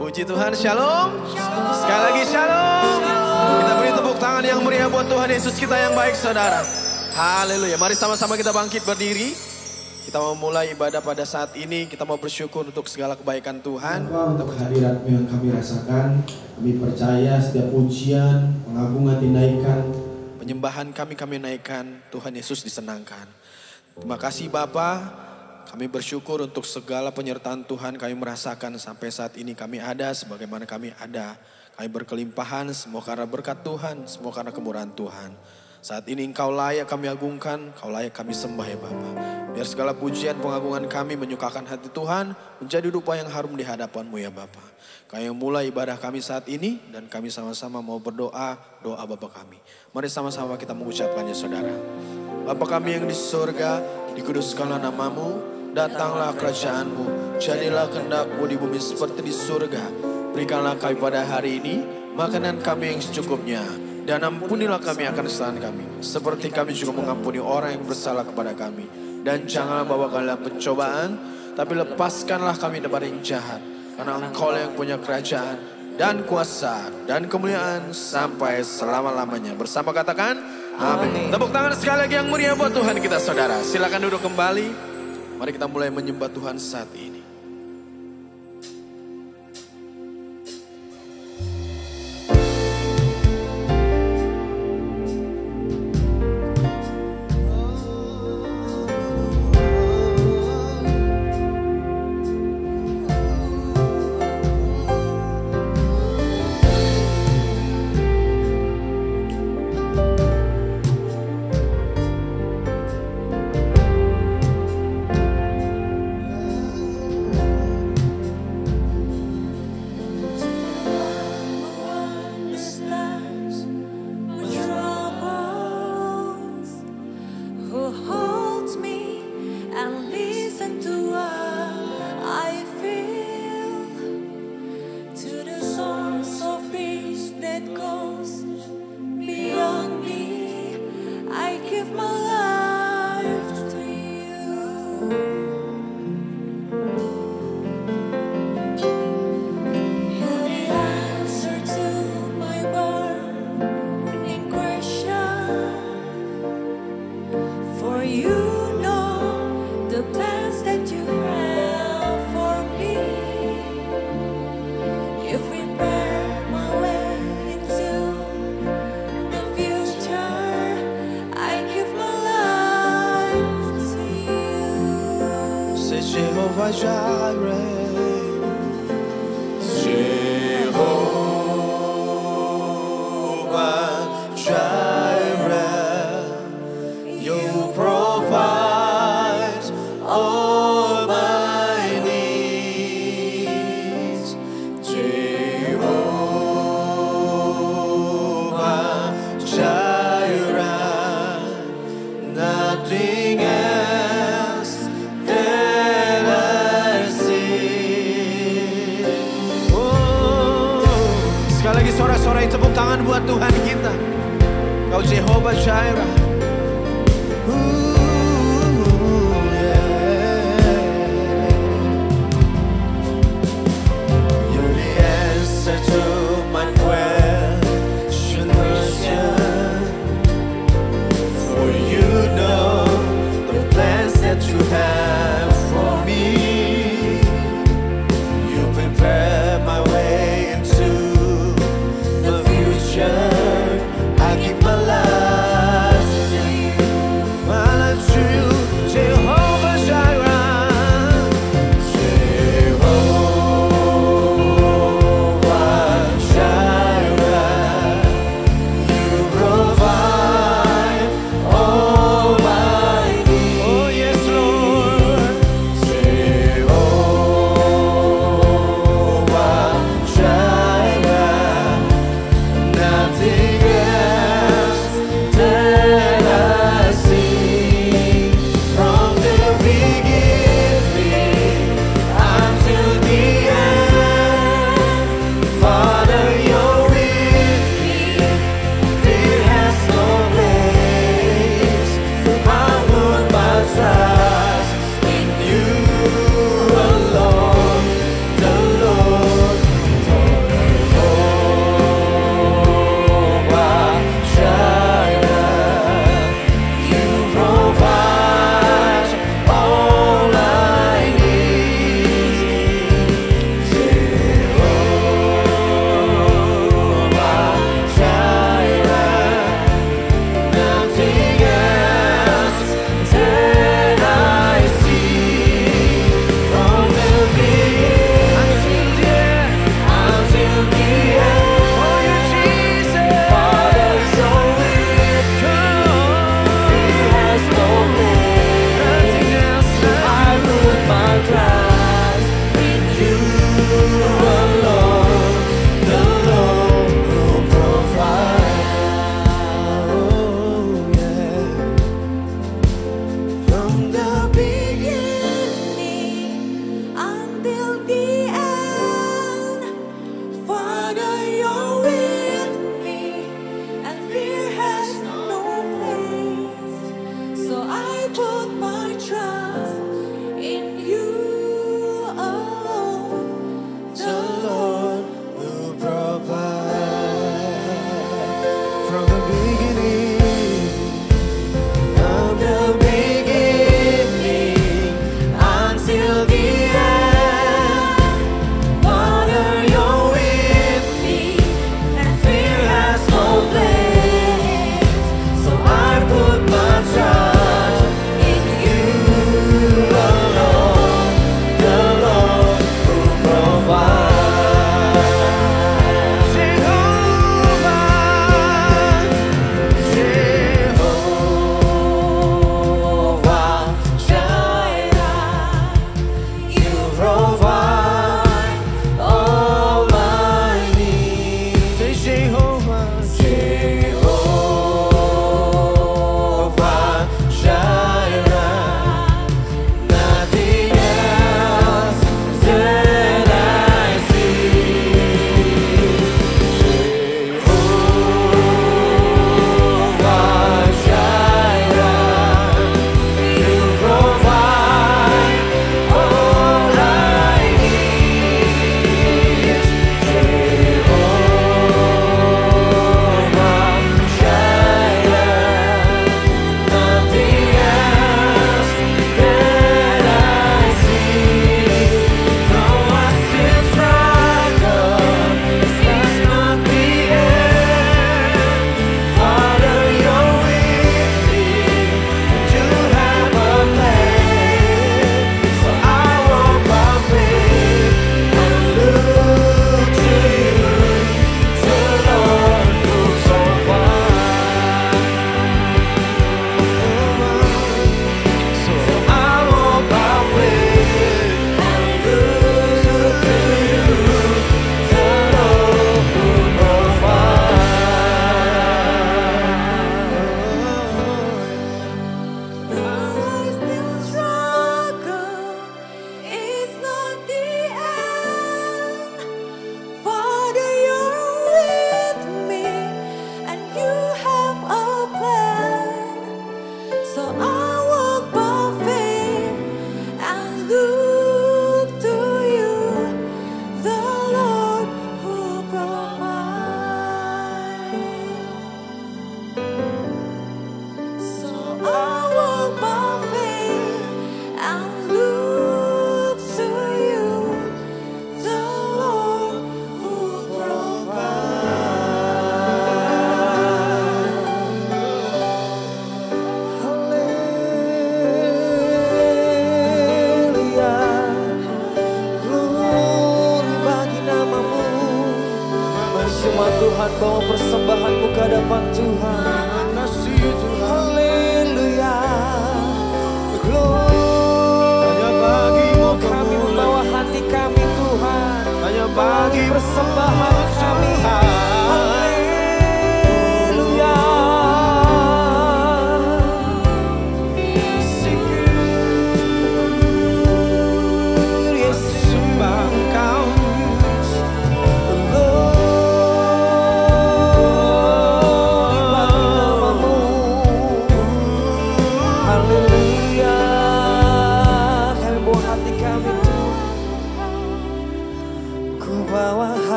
Puji Tuhan, shalom. Sekali lagi shalom. Kita beri tepuk tangan yang meriah buat Tuhan Yesus kita yang baik, saudara. Haleluya. Mari sama-sama kita bangkit berdiri. Kita mau mulai ibadah pada saat ini. Kita mau bersyukur untuk segala kebaikan Tuhan. Untuk hadirat yang kami rasakan, kami percaya setiap pujian, pengagungan dinaikkan, penyembahan kami naikkan, Tuhan Yesus disenangkan. Terima kasih Bapa. Kami bersyukur untuk segala penyertaan Tuhan. Kami merasakan sampai saat ini kami ada sebagaimana kami ada. Kami berkelimpahan semua karena berkat Tuhan, semua karena kemurahan Tuhan. Saat ini Engkau layak kami agungkan, Engkau layak kami sembah ya Bapa. Biar segala pujian pengagungan kami menyukakan hati Tuhan, menjadi rupa yang harum di hadapan-Mu ya Bapa. Kami mulai ibadah kami saat ini dan kami sama-sama mau berdoa, doa Bapa kami. Mari sama-sama kita mengucapkannya saudara. Bapa kami yang di surga, dikuduskanlah nama-Mu. Datanglah kerajaan-Mu, jadilah kehendak-Mu di bumi seperti di surga. Berikanlah kami pada hari ini makanan kami yang secukupnya. Dan ampunilah kami akan kesalahan kami, seperti kami juga mengampuni orang yang bersalah kepada kami. Dan janganlah bawa kami dalam pencobaan, tapi lepaskanlah kami dari yang jahat. Karena Engkau yang punya kerajaan dan kuasa dan kemuliaan sampai selama-lamanya. Bersama katakan, amin. Tepuk tangan sekali lagi yang meriah buat Tuhan kita saudara. Silakan duduk kembali. Mari kita mulai menyembah Tuhan saat ini. I give my life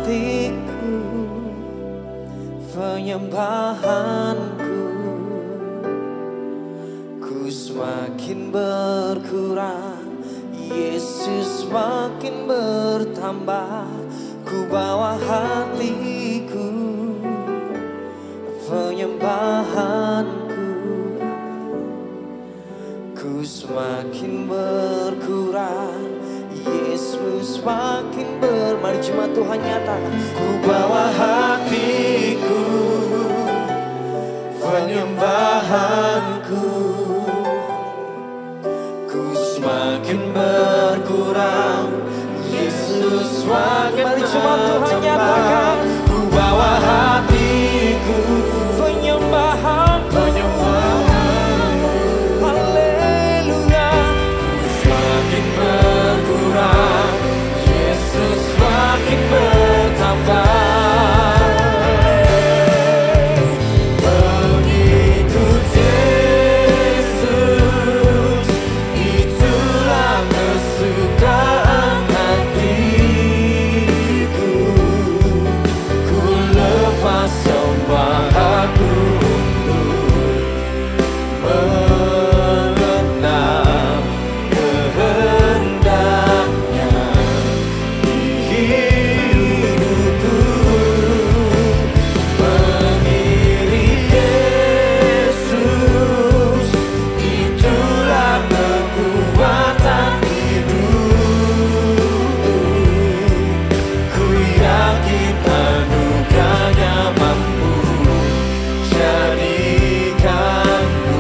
hatiku, penyembahanku. Ku semakin berkurang, Yesus makin bertambah. Ku bawa hatiku, penyembahanku. Ku semakin berkurang, Yesus makin Mari cuma Tuhan nyatakan. Ku bawa hatiku, penyembahanku. Ku semakin berkurang, Yesus makin Mari cuma Tuhan nyatakan. Ku bawa hatiku, penyembahanku. Haleluya. Ku semakin berkurang, Yesus makin bertambah. Mengikut Yesus, itulah kesukaan hatiku. Ku lepas semua aku untuk mengenal kehendaknya di hidupku. Mengiring Yesus, itulah kekuatan hidupku. Ku yakin anugerahnya mampu jadikanku.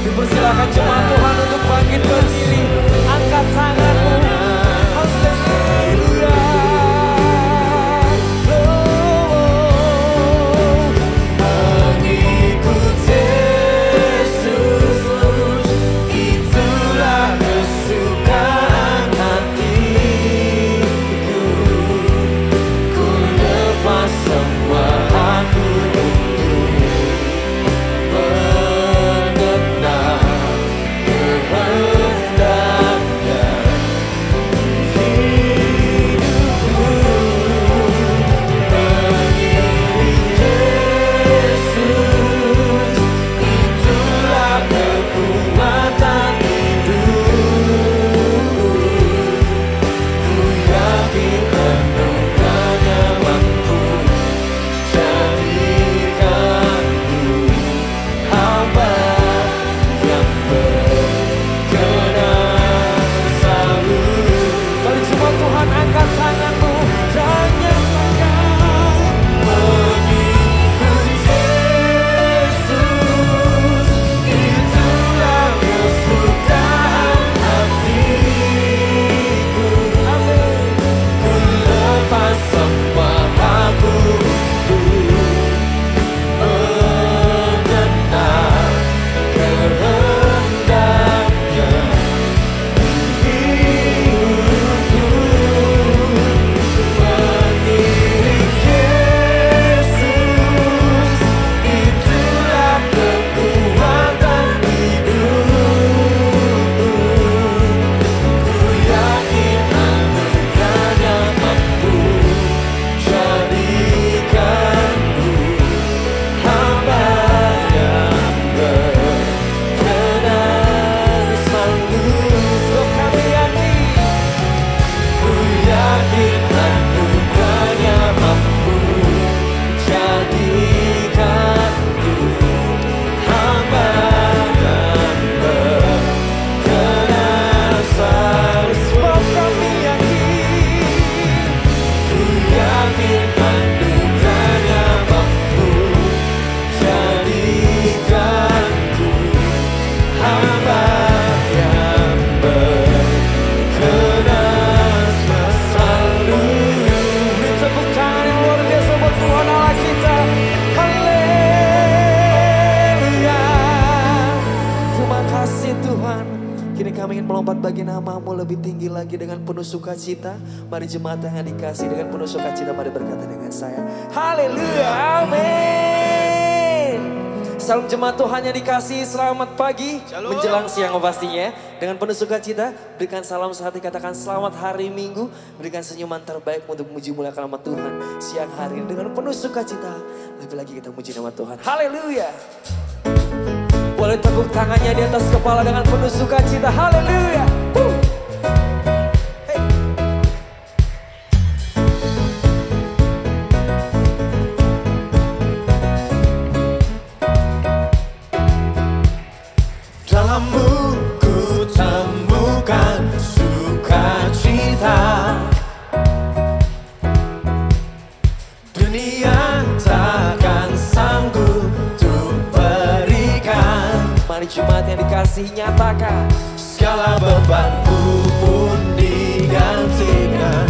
Dipersilakan jemaat Tuhan untuk bangkit berdiri, angkat tanganmu. Haleluya. Mengikut Yesus, itulah kesukaan hatiku. Ku lepas semua aku untuk mengenal kehendaknya hidupku. Mengiring Yesus, itulah kekuatan hidupku. Ku yakin anugerahnya mampu jadikanku hamba yang berkenan selalu. Mari semua Tuhan angkat tanganmu dan nyatakan. Mengikut Yesus, itulah kesukaan hatiku. Amin. Ku lepas semua aku untuk mengenal kehendaknya hidupku. Mengiring Yesus, itulah kekuatan hidupku. Ku yakin anugerahnya mampu jadikanku hamba yang berkenan selalu. Sebab kami yakin, ku yakin anugerahnya mampu jadikanku hamba yang berkenan selalu. Sebab kami yakin, ku yakin anugerahnya mampu jadikanku hamba yang berkenan selalu. Beri tepuk tangan yang luar biasa buat Tuhan Allah kita. Haleluya. Terima kasih Tuhan. Kini kami ingin melompat bagi nama-Mu lebih tinggi lagi dengan penuh sukacita. Mari jemaat yang dikasih dengan penuh sukacita, mari berkata dengan saya. Haleluya. Amin. Salam jemaat Tuhan yang dikasihi, selamat pagi. Shalom. Menjelang siang pastinya. Dengan penuh sukacita, berikan salam sehati, katakan selamat hari Minggu. Berikan senyuman terbaik untuk memuji muliakan nama Tuhan. Siang hari ini dengan penuh sukacita. Lebih lagi kita muji nama Tuhan. Haleluya. Boleh tepuk tangannya di atas kepala dengan penuh sukacita. Haleluya. Dalammu ku temukan sukacita, dunia takkan sanggup untuk berikan. Mari jemaat yang dikasihi nyatakan, Segala bebanku pun digantikan,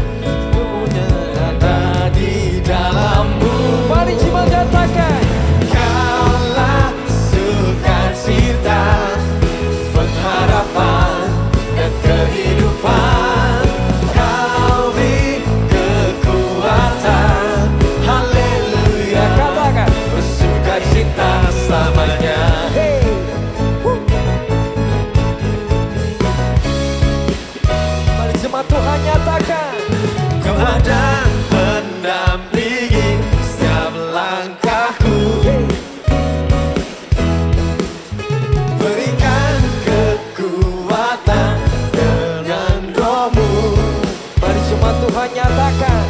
punya ada di dalammu. mari jemaat nyatakan, Kaulah sukacita, pengharapan dan kehidupan. Kau beri kekuatan, haleluya. katakan, Bersukacita selamanya. hey. Mari jemaat Tuhan nyatakan, Kau ada mendampingi setiap langkahku, berikan kekuatan dengan rohmu. mari jemaat Tuhan nyatakan,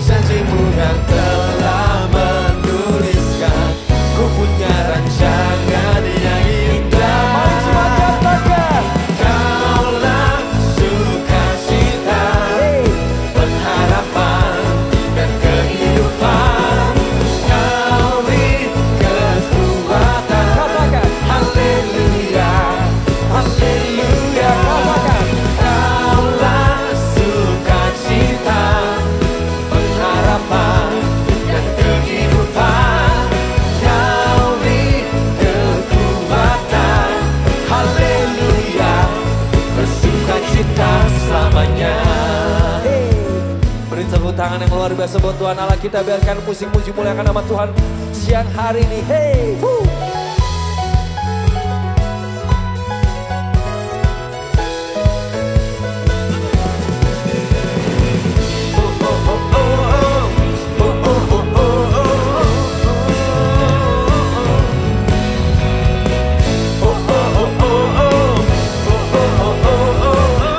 Janjimu yang telah menuliskan, ku punya rancangan yang indah. mari jemaat nyatakan, Kaulah sukacita, hey. pengharapan dan kehidupan. Kau beri kekuatan, Katakan, haleluya, haleluya. Katakan. Kaulah sukacita, pengharapan dan kehidupan. Kau beri kekuatan, haleluya, bersukacita selamanya. hey. Beri tepuk tangan yang luar biasa buat Tuhan Allah kita. Biarkan musik muji muliakan nama Tuhan siang hari ini. Hey,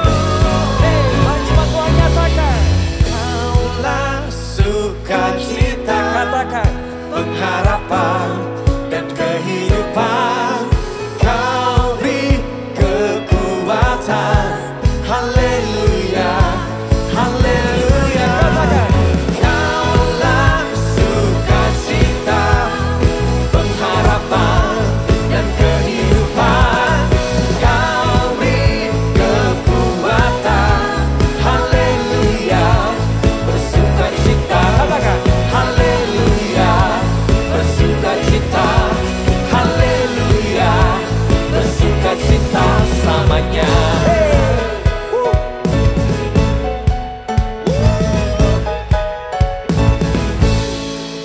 mari jemaat Tuhan nyatakan, Kaulah sukacita, katakan, pengharapan dan kehidupan. Kau beri kekuatan, haleluya, haleluya. Katakan. Kaulah sukacita, pengharapan dan kehidupan. Kau beri kekuatan, haleluya, bersukacita. Katakan. Haleluya, bersukacita, haleluya, bersukacita selamanya.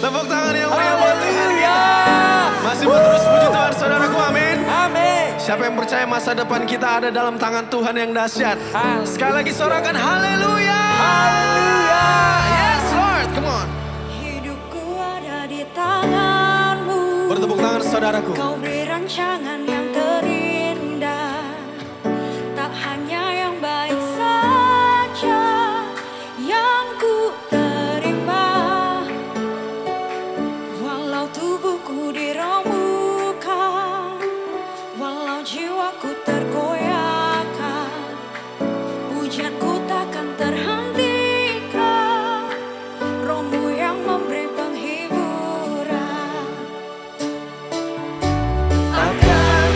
Tepuk tangan yang meriah buat Tuhan. Haleluya. Masih terus puji Tuhan, saudaraku, amin. Amin. Siapa yang percaya masa depan kita ada dalam tangan Tuhan yang dahsyat? Haleluya. Sekali lagi sorakan haleluya. Haleluya. Yes Lord, come on. Hidupku ada di tanganmu. Bertepuk tangan saudaraku. Kau beri rancangan yang terindah. Tak hanya yang baik saja yang ku terima. Walau tubuhku diremukkan, walau jiwaku tergoyahkan, pujianku takkan terhentikan. Rohmu yang memberi penghiburan. Akan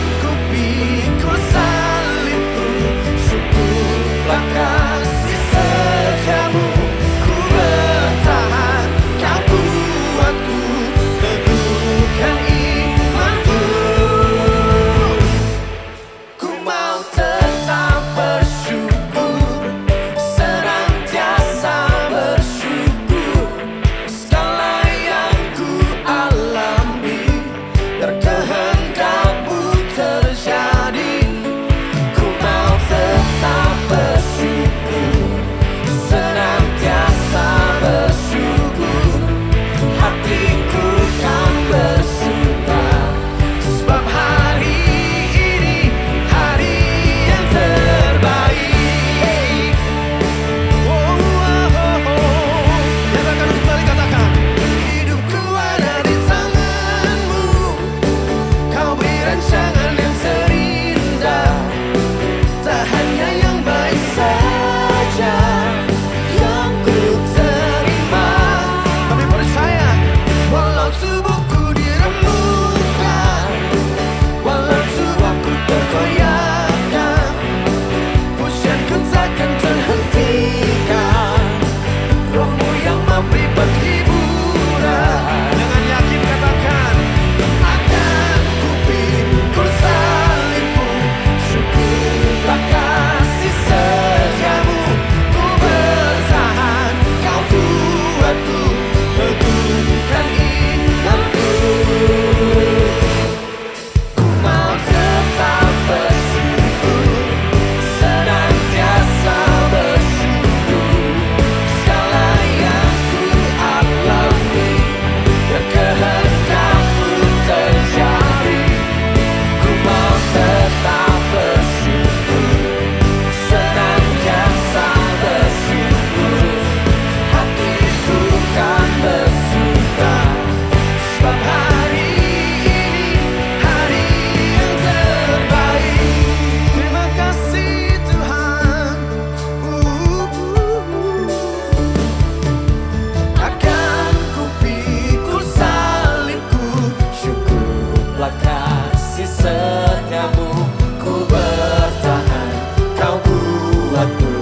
kasih setiamu ku bertahan. Kau buatku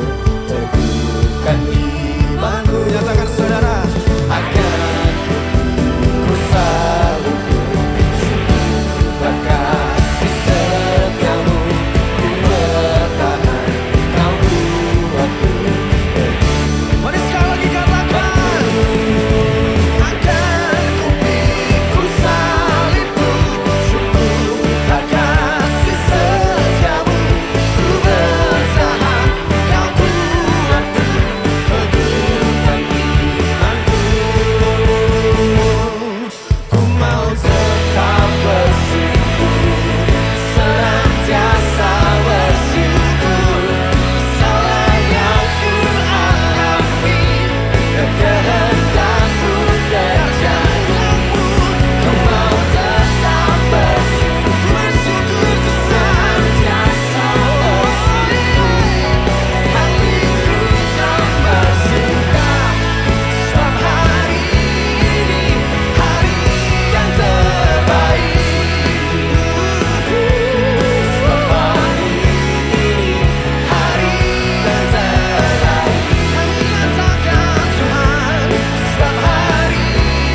teguhkan imanku. Nyatakan saudara. Akan ku selalu bersyukur kasih setiamu ku bertahan. Kau buatku. Mari sekali lagi katakan. Akan ku pikul salibku, syukur kasih setiamu ku bertahan. Kau buatku teguhkan imanku. Ku mau tetap bersyukur, senantiasa bersyukur. Segala yang ku alami, kehendakmu terjadi. Ku mau tetap bersyukur, senantiasa bersyukur. Hatiku tak bersuka, sebab hari ini hari yang terbaik. Sebab hari ini hari yang terbaik. Kami nyatakan Tuhan, sebab hari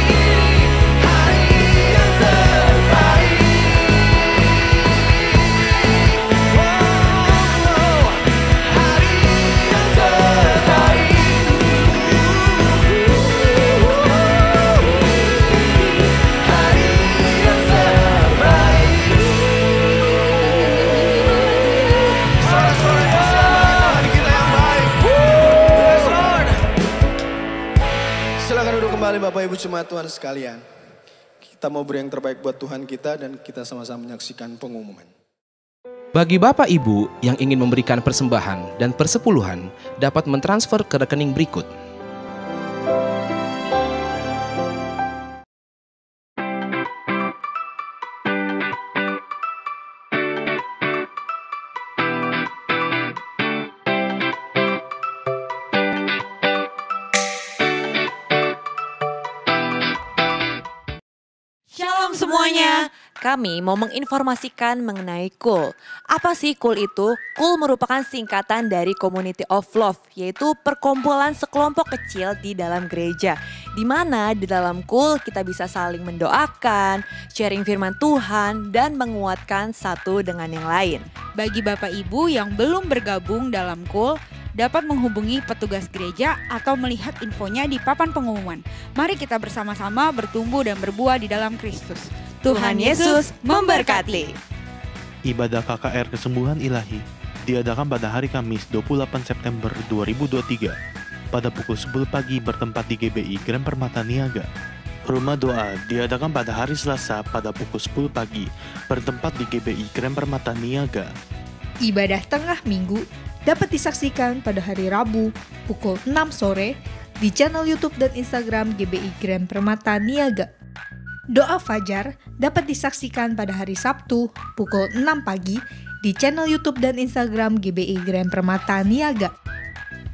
ini hari yang terbaik. Hari yang terbaik. Hari yang terbaik. Sorak-sorai hari kita yang baik. Yes, Lord. Silakan duduk kembali Bapak Ibu jemaat Tuhan sekalian. Kita mau beri yang terbaik buat Tuhan kita dan kita sama-sama menyaksikan pengumuman. Bagi Bapak Ibu yang ingin memberikan persembahan dan persepuluhan dapat mentransfer ke rekening berikut. Shalom semuanya. Kami mau menginformasikan mengenai KUL. Apa sih KUL itu? KUL merupakan singkatan dari Community of Love, yaitu perkumpulan sekelompok kecil di dalam gereja. Di mana di dalam KUL kita bisa saling mendoakan, sharing firman Tuhan, dan menguatkan satu dengan yang lain. Bagi Bapak Ibu yang belum bergabung dalam KUL, dapat menghubungi petugas gereja atau melihat infonya di papan pengumuman. Mari kita bersama-sama bertumbuh dan berbuah di dalam Kristus. Tuhan Yesus memberkati. Ibadah KKR Kesembuhan Ilahi diadakan pada hari Kamis 28 September 2023 pada pukul 10 pagi bertempat di GBI Grand Permata Niaga. Rumah doa diadakan pada hari Selasa pada pukul 10 pagi bertempat di GBI Grand Permata Niaga. Ibadah tengah minggu dapat disaksikan pada hari Rabu pukul 6 sore di channel YouTube dan Instagram GBI Grand Permata Niaga. Doa Fajar dapat disaksikan pada hari Sabtu pukul 6 pagi di channel YouTube dan Instagram GBI Grand Permata Niaga.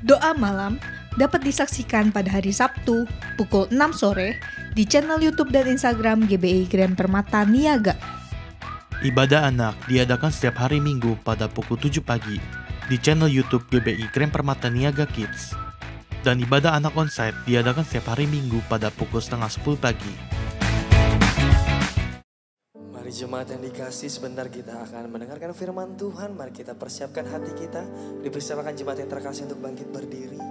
Doa Malam dapat disaksikan pada hari Sabtu pukul 6 sore di channel YouTube dan Instagram GBI Grand Permata Niaga. Ibadah anak diadakan setiap hari Minggu pada pukul 7 pagi di channel YouTube GBI Grand Permata Niaga Kids. Dan ibadah anak onsite diadakan setiap hari Minggu pada pukul 9:30 pagi. Mari jemaat yang dikasih, sebentar kita akan mendengarkan firman Tuhan. Mari kita persiapkan hati kita. Dipersiapkan jemaat yang terkasih untuk bangkit berdiri.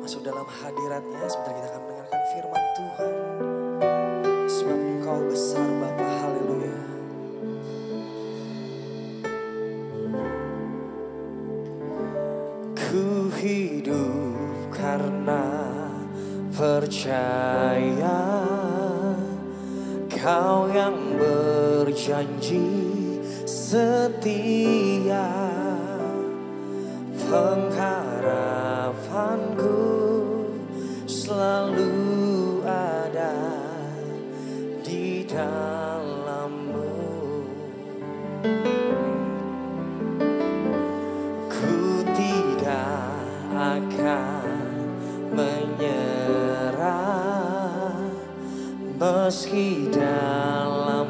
Masuk dalam hadiratnya, sebentar kita akan mendengarkan firman Tuhan. Sebab Engkau besar Bapa, haleluya. Ku hidup karena percaya Kau yang berjanji setia, pengharapanku selalu ada di dalam-Mu. Ku tidak akan menyerah meski dalam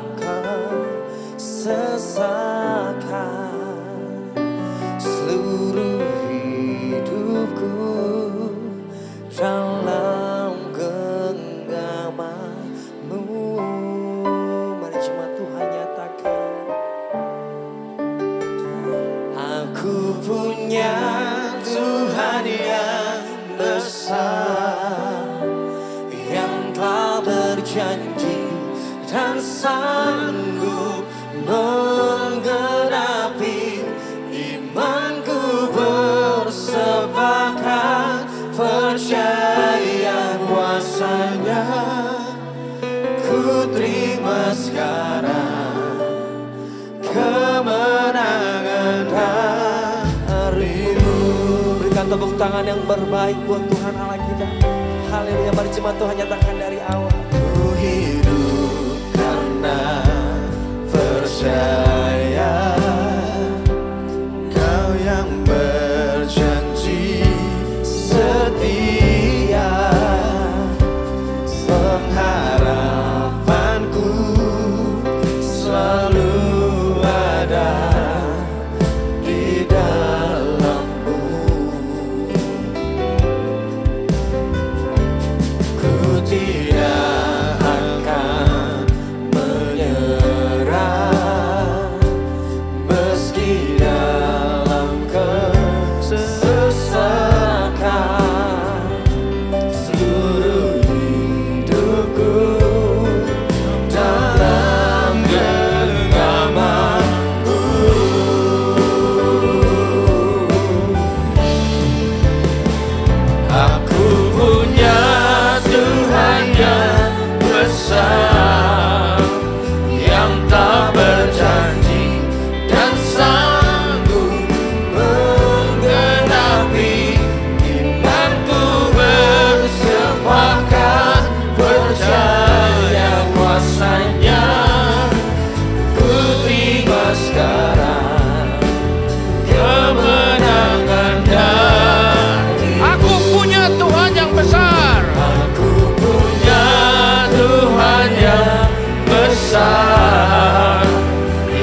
tepuk tangan yang terbaik buat Tuhan Allah kita. Haleluya, mari jemaat Tuhan nyatakan dari awal. Ku hidup karena percaya Kau yang berjanji setia, pengharapanku selalu ada di dalam-Mu. Ku tidak akan menyerah meski dalam kesesakan. Seluruh hidupku dalam genggaman-Mu. Aku punya Tuhan yang besar, yang tak berjanji dan sanggup menggenapi. Imanku bersepakat percaya kuasanya. Ku terima sekarang kemenangan dari. Aku punya Tuhan yang besar. Aku punya Tuhan yang besar,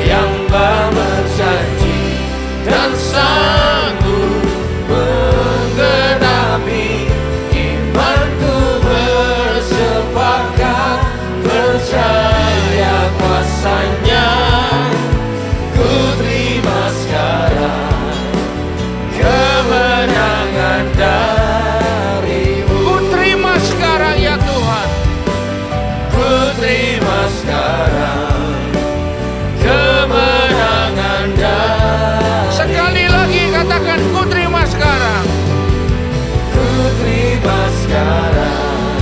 yang berjanji dan sanggup menggenapi. Imanku bersepakat percaya kuasanya. Ku terima sekarang kemenangan dari-Mu. Ku terima sekarang ya Tuhan. Ku terima sekarang kemenangan dari. Sekali lagi katakan ku terima sekarang. Ku terima sekarang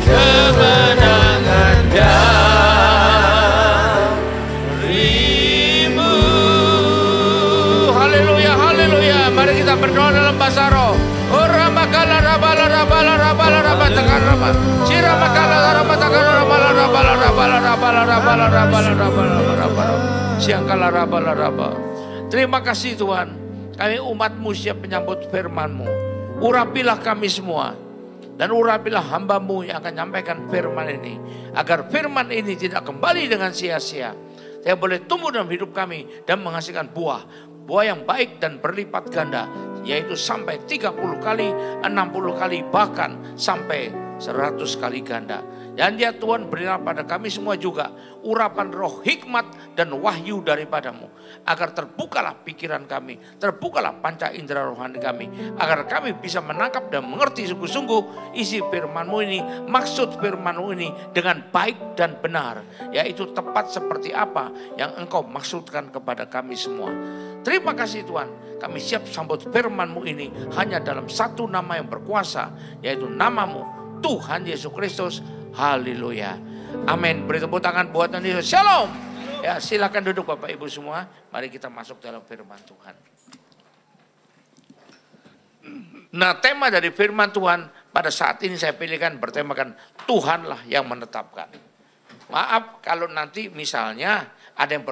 kemenangan dari-Mu. Haleluya, haleluya. Mari kita berdoa dalam bahasa roh. Ora makala rabala rabala rabala rabala takar rabala. Sira makala rabala takar rabala rabala rabala rabala rabala rabala rabala rabala. Siang kala rabala rabala. Terima kasih Tuhan. Kami umat-Mu siap menyambut firman-Mu. Urapilah kami semua. Dan urapilah hamba-Mu yang akan menyampaikan firman ini. Agar firman ini tidak kembali dengan sia-sia. Saya boleh tumbuh dalam hidup kami dan menghasilkan buah. Buah yang baik dan berlipat ganda. Yaitu sampai 30 kali, 60 kali, bahkan sampai 100 kali ganda. Dan ya Tuhan, berilah pada kami semua juga urapan roh hikmat dan wahyu daripada-Mu. Agar terbukalah pikiran kami, terbukalah panca indera rohani kami. Agar kami bisa menangkap dan mengerti sungguh-sungguh isi firman-Mu ini, maksud firman-Mu ini dengan baik dan benar. Yaitu tepat seperti apa yang Engkau maksudkan kepada kami semua. Terima kasih Tuhan, kami siap sambut firman-Mu ini hanya dalam satu nama yang berkuasa, yaitu nama-Mu, Tuhan Yesus Kristus. Haleluya. Amin. Beri tepuk tangan buat Tuhan Yesus. Shalom. Ya, silakan duduk Bapak Ibu semua. Mari kita masuk dalam firman Tuhan. Nah, tema dari firman Tuhan pada saat ini saya pilihkan bertemakan Tuhanlah yang menetapkan. Maaf kalau nanti misalnya ada yang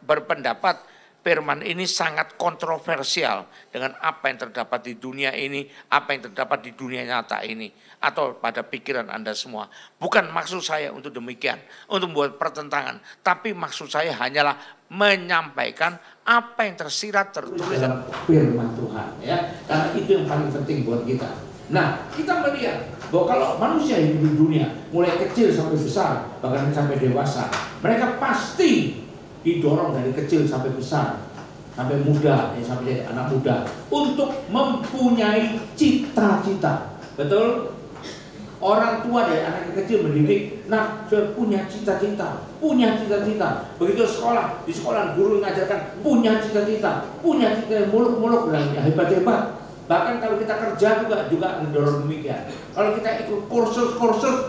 berpendapat firman ini sangat kontroversial dengan apa yang terdapat di dunia ini, apa yang terdapat di dunia nyata ini, atau pada pikiran Anda semua. Bukan maksud saya untuk demikian, untuk membuat pertentangan, tapi maksud saya hanyalah menyampaikan apa yang tersirat tertulis dalam firman Tuhan, ya. Karena itu yang paling penting buat kita. Nah, kita melihat bahwa kalau manusia hidup di dunia, mulai kecil sampai besar, bahkan sampai dewasa, mereka pasti didorong dari kecil sampai besar, sampai muda, sampai jadi anak muda, untuk mempunyai cita-cita. Betul? Orang tua dari anak kecil mendidik, nah sudah punya cita-cita, punya cita-cita. Begitu sekolah, di sekolah guru mengajarkan punya cita-cita yang muluk-muluk dan hebat-hebat. Bahkan kalau kita kerja juga mendorong demikian. Kalau kita ikut kursus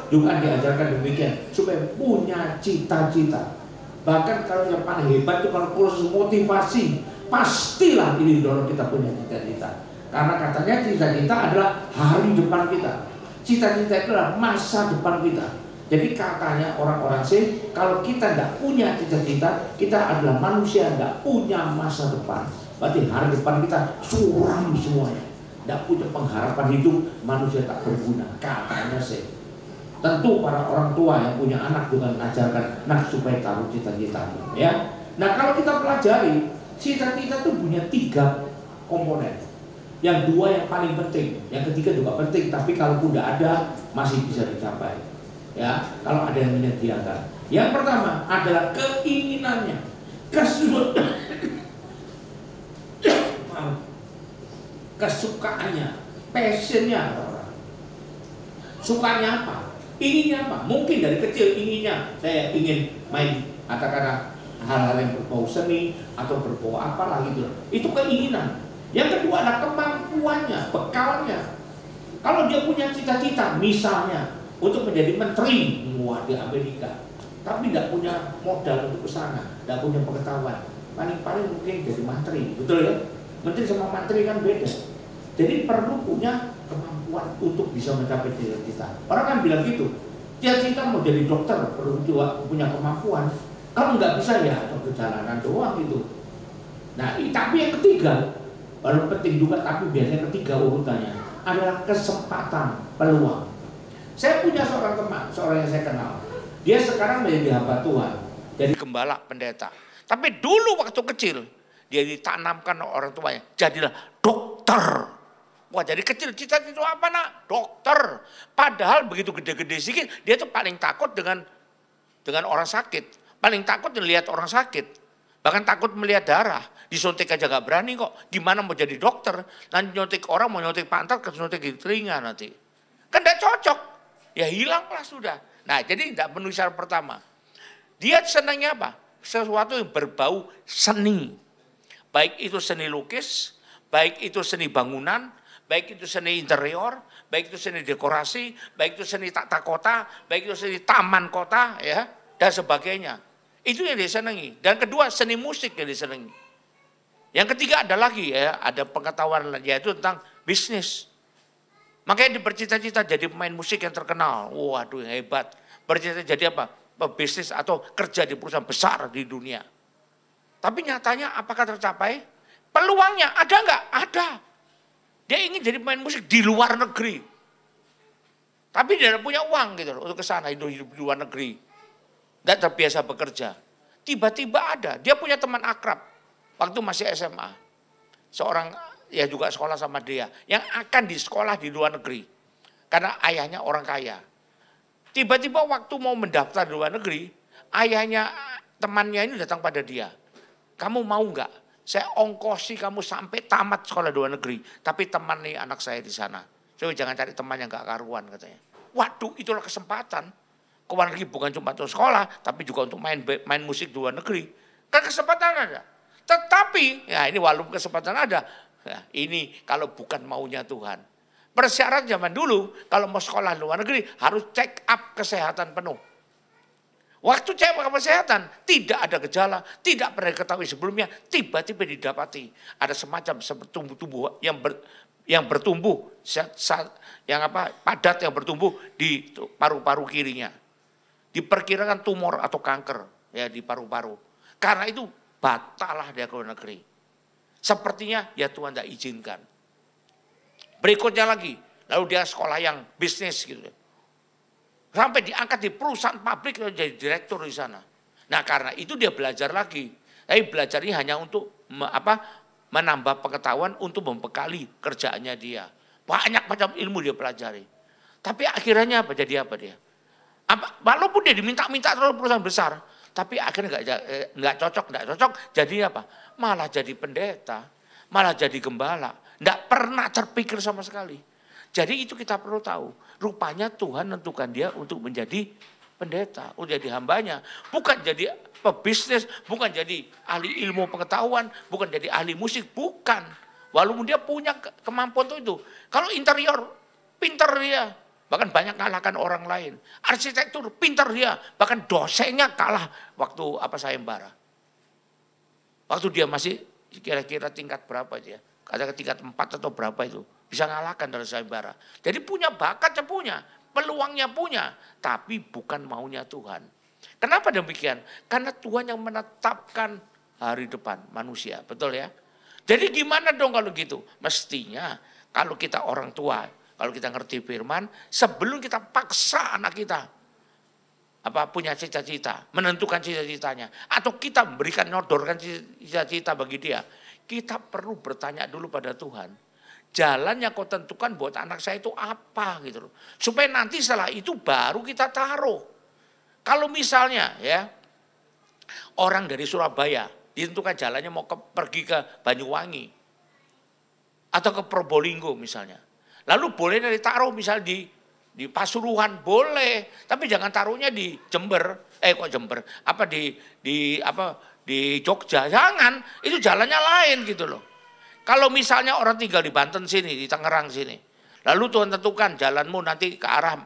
juga diajarkan demikian, supaya punya cita-cita. Bahkan kalau yang paling hebat itu kalau kursus motivasi, pastilah ini dorong kita punya cita-cita. Karena katanya cita-cita adalah hari depan kita. Cita-cita itu adalah masa depan kita. Jadi katanya orang-orang sih, kalau kita tidak punya cita-cita, kita adalah manusia yang tidak punya masa depan. Berarti hari depan kita suram semuanya. Tidak punya pengharapan hidup, manusia tak berguna. Katanya sih. Tentu para orang tua yang punya anak juga mengajarkan anak supaya tahu cita-citanya. Ya. Nah kalau kita pelajari, cita-cita itu punya 3 komponen. Yang 2 yang paling penting, yang ketiga juga penting, tapi kalaupun tidak ada masih bisa dicapai. Ya, kalau ada yang menyediakan. Yang pertama adalah keinginannya, kesukaannya, passionnya orang. Sukanya apa? Inginnya apa? Mungkin dari kecil inginnya saya ingin main katakanlah hal-hal yang berbau seni atau berbau apalah gitu. Itu keinginan. Yang kedua adalah kemampuannya, bekalnya. Kalau dia punya cita-cita, misalnya untuk menjadi menteri di Amerika, tapi tidak punya modal untuk ke sana, tidak punya pengetahuan, paling-paling mungkin jadi menteri, betul ya? Menteri sama menteri kan beda. Jadi perlu punya kemampuan untuk bisa mencapai cita-cita. Orang kan bilang gitu, cita-cita mau jadi dokter perlu juga punya kemampuan. Kalau nggak bisa ya atau perjalanan doang gitu. Nah, tapi yang ketiga, baru penting juga, tapi biasanya ketiga urutannya adalah kesempatan, peluang. Saya punya seorang teman, seorang yang saya kenal. Dia sekarang menjadi hamba Tuhan, jadi gembala pendeta. Tapi dulu waktu kecil dia ditanamkan oleh orang tuanya, jadilah dokter. Wah, jadi kecil cita-cita itu apa nak? Dokter. Padahal begitu gede-gede sedikit, dia tuh paling takut dengan orang sakit, paling takut melihat orang sakit, bahkan takut melihat darah. Disuntik aja gak berani kok. Gimana mau jadi dokter? Nanti nyuntik orang, mau nyuntik pantat, kesuntik di telinga nanti. Kan gak cocok. Ya hilanglah sudah. Nah jadi tidak penuhi syarat pertama. Dia senangnya apa? Sesuatu yang berbau seni. Baik itu seni lukis, baik itu seni bangunan, baik itu seni interior, baik itu seni dekorasi, baik itu seni tata kota, baik itu seni taman kota, ya, dan sebagainya. Itu yang disenangi. Dan kedua, seni musik yang disenangi. Yang ketiga ada lagi, ya, ada pengetahuan yaitu tentang bisnis. Makanya dia bercita-cita jadi pemain musik yang terkenal. Waduh, yang hebat. Bercita-cita jadi apa? Pebisnis atau kerja di perusahaan besar di dunia. Tapi nyatanya apakah tercapai? Peluangnya ada nggak? Ada. Dia ingin jadi pemain musik di luar negeri. Tapi dia tidak punya uang gitu loh, untuk ke sana hidup di luar negeri. Tidak terbiasa bekerja. Tiba-tiba ada, dia punya teman akrab waktu masih SMA. Seorang ya juga sekolah sama dia, yang akan di sekolah di luar negeri. Karena ayahnya orang kaya. Tiba-tiba waktu mau mendaftar di luar negeri, ayahnya temannya ini datang pada dia. Kamu mau nggak? Saya ongkosi kamu sampai tamat sekolah di luar negeri. Tapi teman nih anak saya di sana. So, jangan cari teman yang gak karuan katanya. Waduh, itulah kesempatan. Ke luar negeri bukan cuma untuk sekolah, tapi juga untuk main musik di luar negeri. Kan kesempatan ada. Tetapi, ya ini walaupun kesempatan ada, ya, ini kalau bukan maunya Tuhan. Persyarat zaman dulu, kalau mau sekolah di luar negeri, harus check up kesehatan penuh. Waktu check up kesehatan, tidak ada gejala, tidak pernah diketahui sebelumnya, tiba-tiba didapati. Ada semacam tumbuh-tumbuh yang bertumbuh, padat yang bertumbuh di paru-paru kirinya. Diperkirakan tumor atau kanker ya di paru-paru. Karena itu batallah dia ke luar negeri. Sepertinya ya Tuhan tidak izinkan. Berikutnya lagi, lalu dia sekolah yang bisnis gitu. Sampai diangkat di perusahaan pabrik jadi direktur di sana. Nah karena itu dia belajar lagi. Tapi belajarnya hanya untuk menambah pengetahuan untuk membekali kerjaannya dia. Banyak macam ilmu dia pelajari. Tapi akhirnya apa? Jadi apa dia? Walaupun dia diminta-minta terus perusahaan besar, tapi akhirnya nggak cocok. Jadi apa? Malah jadi pendeta, malah jadi gembala. Nggak pernah terpikir sama sekali. Jadi itu kita perlu tahu. Rupanya Tuhan menentukan dia untuk menjadi pendeta, untuk jadi hambanya. Bukan jadi pebisnis, bukan jadi ahli ilmu pengetahuan, bukan jadi ahli musik, bukan. Walaupun dia punya kemampuan itu. Kalau interior, pintar dia. Bahkan banyak kalahkan orang lain. Arsitektur, pintar dia. Bahkan dosennya kalah waktu sayembara. Waktu dia masih kira-kira tingkat berapa dia. Katakan tingkat 4 atau berapa itu. Bisa ngalahkan dari sayembara. Jadi punya bakatnya punya, peluangnya punya. Tapi bukan maunya Tuhan. Kenapa demikian? Karena Tuhan yang menetapkan hari depan manusia. Betul ya? Jadi gimana dong kalau gitu? Mestinya kalau kita orang tua, kalau kita ngerti firman, sebelum kita paksa anak kita punya cita-cita, menentukan cita-citanya, atau kita memberikan nyodorkan cita-cita bagi dia, kita perlu bertanya dulu pada Tuhan. Jalan yang kau tentukan buat anak saya itu apa gitu loh. Supaya nanti setelah itu baru kita taruh. Kalau misalnya ya orang dari Surabaya ditentukan jalannya mau pergi ke Banyuwangi atau ke Probolinggo misalnya. Lalu boleh ditaruh misalnya di Pasuruan boleh, tapi jangan taruhnya di Jember. Di Jogja, jangan, itu jalannya lain gitu loh. Kalau misalnya orang tinggal di Banten sini, di Tangerang sini, lalu Tuhan tentukan jalanmu nanti ke arah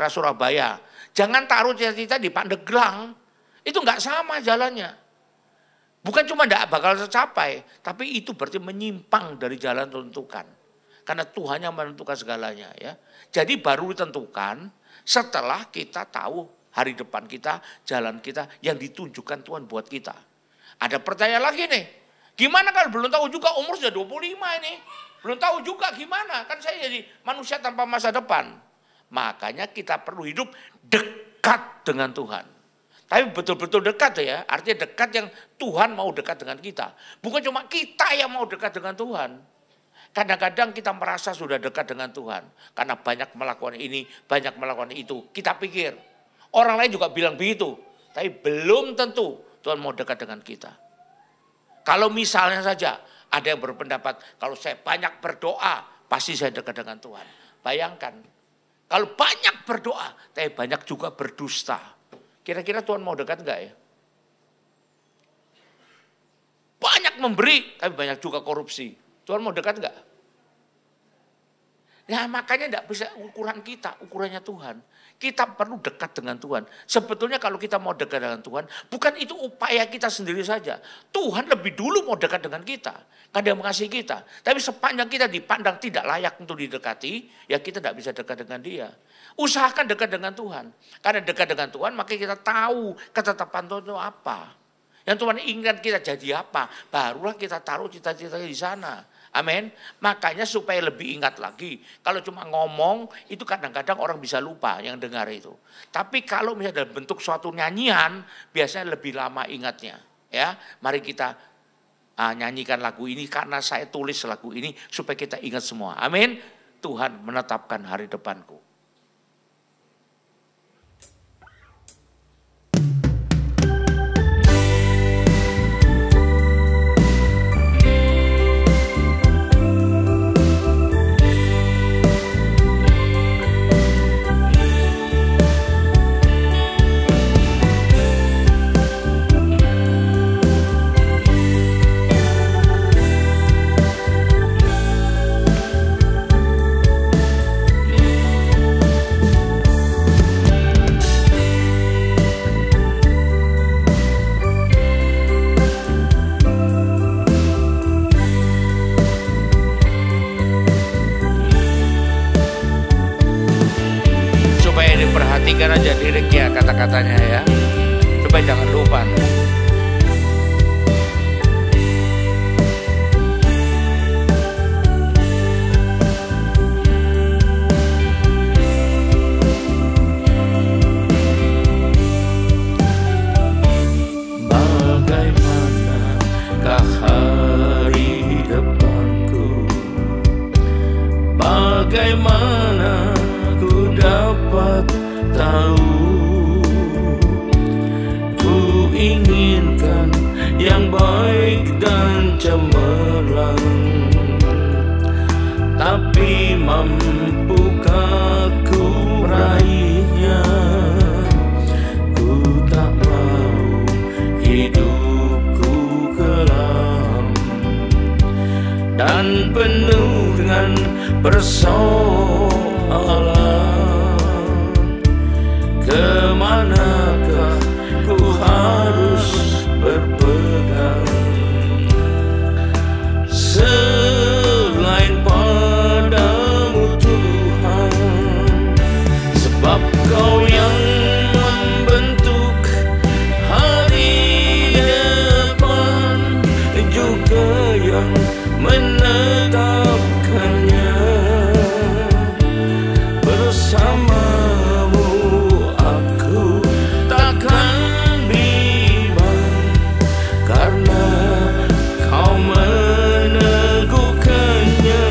Surabaya, jangan taruh cita-cita di Pandeglang, itu nggak sama jalannya. Bukan cuma nggak bakal tercapai, tapi itu berarti menyimpang dari jalan tentukan. Karena Tuhan yang menentukan segalanya ya. Jadi baru ditentukan setelah kita tahu hari depan kita, jalan kita yang ditunjukkan Tuhan buat kita. Ada pertanyaan lagi nih. Gimana kalau belum tahu juga umur sudah 25 ini. Belum tahu juga gimana. Kan saya jadi manusia tanpa masa depan. Makanya kita perlu hidup dekat dengan Tuhan. Tapi betul-betul dekat ya. Artinya dekat yang Tuhan mau dekat dengan kita. Bukan cuma kita yang mau dekat dengan Tuhan. Kadang-kadang kita merasa sudah dekat dengan Tuhan. Karena banyak melakukan ini, banyak melakukan itu. Kita pikir. Orang lain juga bilang begitu, tapi belum tentu Tuhan mau dekat dengan kita. Kalau misalnya saja ada yang berpendapat, kalau saya banyak berdoa, pasti saya dekat dengan Tuhan. Bayangkan, kalau banyak berdoa, tapi banyak juga berdusta. Kira-kira Tuhan mau dekat enggak ya? Banyak memberi, tapi banyak juga korupsi. Tuhan mau dekat enggak? Ya makanya enggak bisa ukuran kita, ukurannya Tuhan. Kita perlu dekat dengan Tuhan. Sebetulnya kalau kita mau dekat dengan Tuhan, bukan itu upaya kita sendiri saja. Tuhan lebih dulu mau dekat dengan kita. Karena Dia mengasihi kita. Tapi sepanjang kita dipandang tidak layak untuk didekati, ya kita tidak bisa dekat dengan Dia. Usahakan dekat dengan Tuhan. Karena dekat dengan Tuhan, maka kita tahu ketetapan Tuhan itu apa. Yang Tuhan inginkan kita jadi apa. Barulah kita taruh cita-citanya di sana. Amin. Makanya supaya lebih ingat lagi. Kalau cuma ngomong, itu kadang-kadang orang bisa lupa yang dengar itu. Tapi kalau misalnya dalam bentuk suatu nyanyian, biasanya lebih lama ingatnya. Ya, mari kita nyanyikan lagu ini karena saya tulis lagu ini supaya kita ingat semua. Amin. Tuhan menetapkan hari depanku. Perhatikan aja liriknya, kata-katanya ya, supaya jangan lupa. Bagaimanakah hari depanku? Bagaimana ku dapat tahu? Ku inginkan yang baik dan cemerlang, tapi mampukah ku meraihnya? Ku tak mau hidupku kelam dan penuh dengan persoalan. Kemanakah ku harus berpegang? depan juga yang menetapkannya. Bersamamu aku takkan bimbang, karena kau meneguhkannya.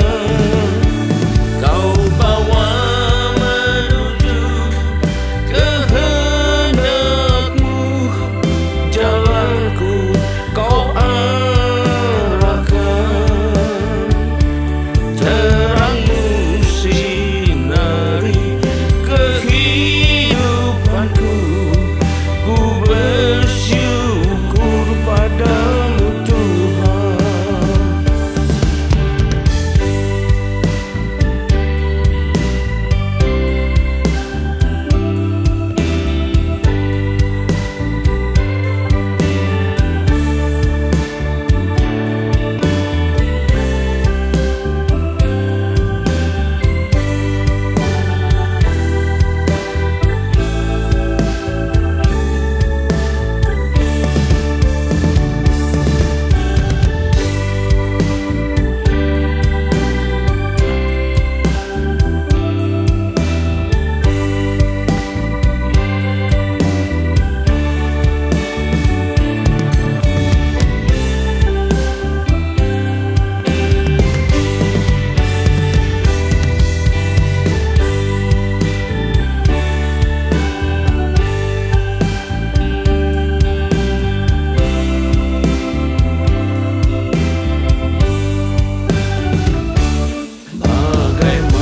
Kau bawa menuju kehendakmu, jalanku kau arahkan. Terangmu sinari kehidupanku, ku bersyukur padamu Tuhan.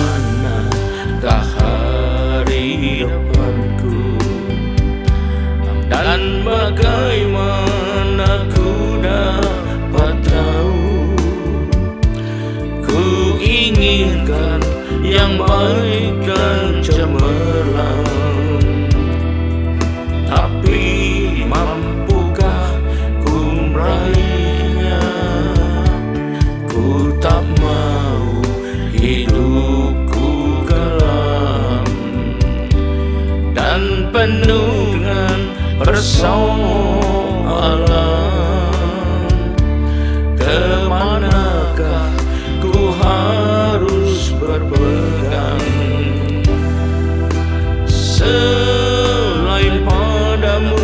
Bagaimanakah hari depanku, dan bagaimana ku dapat tahu? Ku inginkan yang baik dan cemerlang, tapi mampukah ku meraihnya? Ku tak mau hidupku kelam dan penuh dengan persoalan. Kemanakah ku harus berpegang selain padamu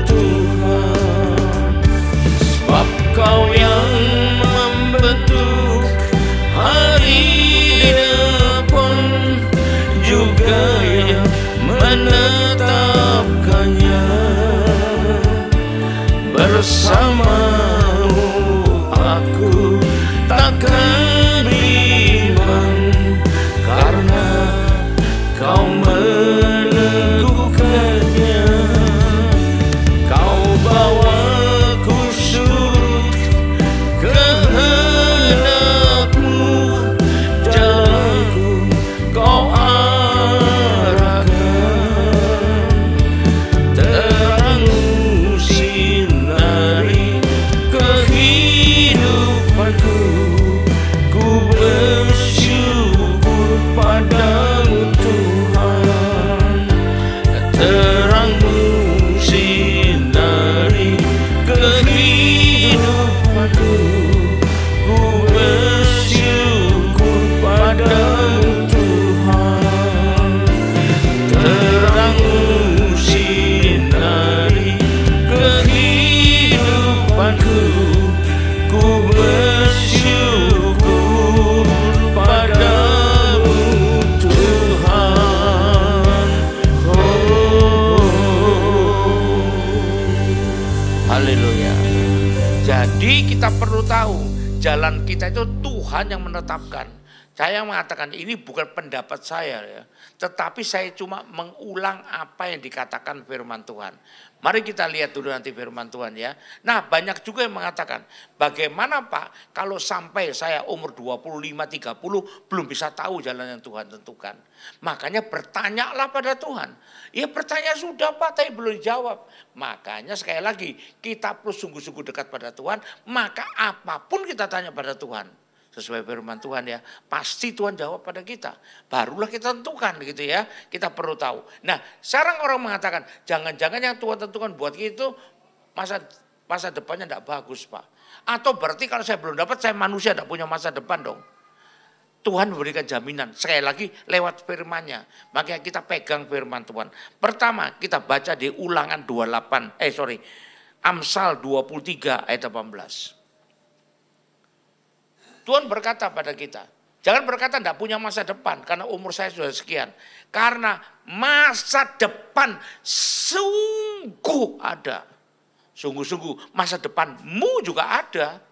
Tuhan? Sebab kau yang membentuk hari depan, juga yang menetapkannya. Bersamamu aku takkan bimbang, karena kau meneguhkannya. Kau bawaku surut kehendakmu, jalanku kau arahkan. Terangmu sinari kehidupanku, ku bersyukur padamu Tuhan. Terangmu sinari kehidupanku, ku bersyukur padamu Tuhan. Terangmu sinari kehidupanku, ku bersyukur padamu Tuhan. Haleluya. Jadi kita perlu tahu jalan kita itu Tuhan yang menetapkan. Saya mengatakan ini bukan pendapat saya ya, tetapi saya cuma mengulang apa yang dikatakan firman Tuhan. Mari kita lihat dulu nanti firman Tuhan ya. Nah, banyak juga yang mengatakan, bagaimana Pak kalau sampai saya umur 25-30 belum bisa tahu jalan yang Tuhan tentukan. Makanya bertanyalah pada Tuhan. Ya bertanya sudah Pak, tapi belum dijawab. Makanya sekali lagi kita perlu sungguh-sungguh dekat pada Tuhan, maka apapun kita tanya pada Tuhan. Sesuai firman Tuhan ya, pasti Tuhan jawab pada kita. Barulah kita tentukan gitu ya, kita perlu tahu. Nah sekarang orang mengatakan, jangan-jangan yang Tuhan tentukan buat kita itu masa masa depannya tidak bagus Pak. Atau berarti kalau saya belum dapat, saya manusia tidak punya masa depan dong. Tuhan memberikan jaminan, sekali lagi lewat firman-Nya. Makanya kita pegang firman Tuhan. Pertama kita baca di Ulangan 28, Amsal 23 ayat 18. Tuhan berkata pada kita, jangan berkata tidak punya masa depan karena umur saya sudah sekian. Karena masa depan sungguh ada. Sungguh-sungguh masa depanmu juga ada.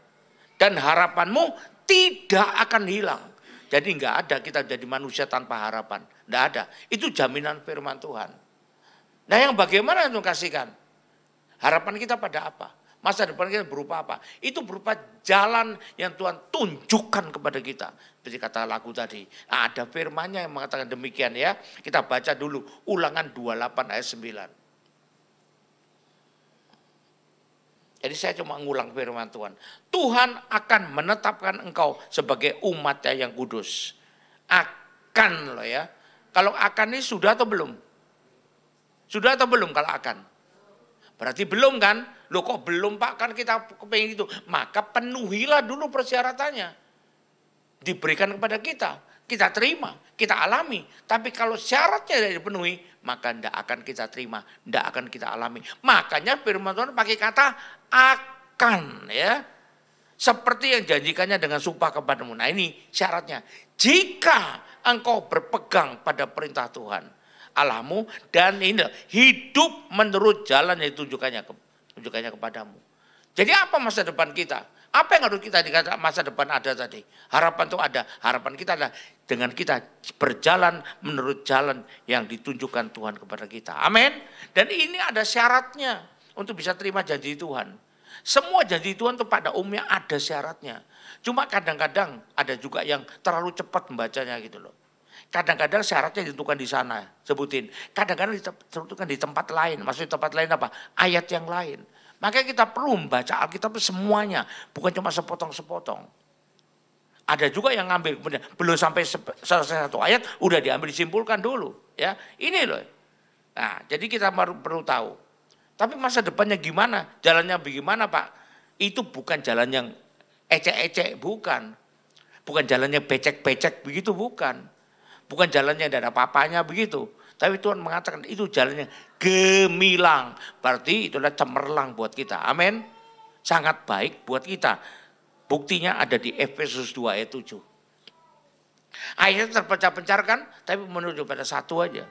Dan harapanmu tidak akan hilang. Jadi enggak ada kita jadi manusia tanpa harapan. Enggak ada. Itu jaminan firman Tuhan. Nah yang bagaimana itu kasihkan? Harapan kita pada apa? Masa depan kita berupa apa? Itu berupa jalan yang Tuhan tunjukkan kepada kita. Seperti kata lagu tadi. Nah, ada firman-Nya yang mengatakan demikian ya. Kita baca dulu Ulangan 28 ayat 9. Jadi saya cuma ngulang firman Tuhan. Tuhan akan menetapkan engkau sebagai umat-Nya yang kudus. Akan loh ya. Kalau akan ini sudah atau belum? Sudah atau belum kalau akan? Berarti belum kan? Loh kok belum Pak? Kan kita kepengen itu. Maka penuhilah dulu persyaratannya. Diberikan kepada kita. Kita terima, kita alami. Tapi kalau syaratnya tidak dipenuhi, maka tidak akan kita terima, tidak akan kita alami. Makanya firman Tuhan pakai kata akan ya. Seperti yang janjikannya dengan sumpah kepadamu. Nah ini syaratnya. Jika engkau berpegang pada perintah Tuhan Allahmu dan ini hidup menurut jalan yang tunjukkannya kepadamu. Jadi apa masa depan kita? Apa yang harus kita dikatakan masa depan ada tadi? Harapan itu ada. Harapan kita adalah dengan kita berjalan menurut jalan yang ditunjukkan Tuhan kepada kita. Amin. Dan ini ada syaratnya untuk bisa terima janji Tuhan. Semua janji Tuhan itu pada umumnya ada syaratnya. Cuma kadang-kadang ada juga yang terlalu cepat membacanya gitu loh. Kadang-kadang syaratnya ditentukan di sana, sebutin. Kadang-kadang ditentukan di tempat lain. Maksudnya tempat lain apa? Ayat yang lain. Makanya kita perlu membaca Alkitab semuanya, bukan cuma sepotong-sepotong. Ada juga yang ngambil, kemudian belum sampai selesai satu ayat, udah diambil disimpulkan dulu. Ya, ini loh. Nah, jadi kita perlu tahu. Tapi masa depannya gimana? Jalannya bagaimana Pak? Itu bukan jalan yang ecek-ecek, bukan. Bukan jalannya becek-becek, begitu bukan. Bukan jalannya tidak ada apa-apanya begitu. Tapi Tuhan mengatakan itu jalannya gemilang. Berarti itu adalah cemerlang buat kita. Amin. Sangat baik buat kita. Buktinya ada di Efesus 2 ayat 7. Ayatnya terpecah-pecahkan tapi menuju pada satu aja.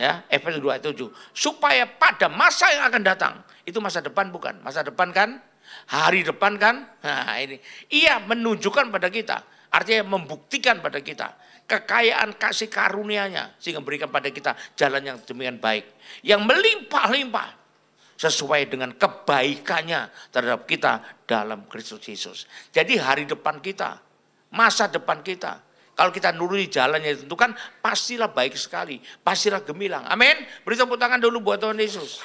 Ya, Efesus 2 ayat 7. Supaya pada masa yang akan datang. Itu masa depan bukan? Masa depan kan? Hari depan kan? Nah ini. Ia menunjukkan pada kita. Artinya membuktikan pada kita. Kekayaan kasih karunia-Nya sehingga memberikan pada kita jalan yang demikian baik. Yang melimpah-limpah sesuai dengan kebaikannya terhadap kita dalam Kristus Yesus. Jadi hari depan kita, masa depan kita, kalau kita nuruti jalan yang ditentukan, pastilah baik sekali, pastilah gemilang. Amin. Beri tepuk tangan dulu buat Tuhan Yesus.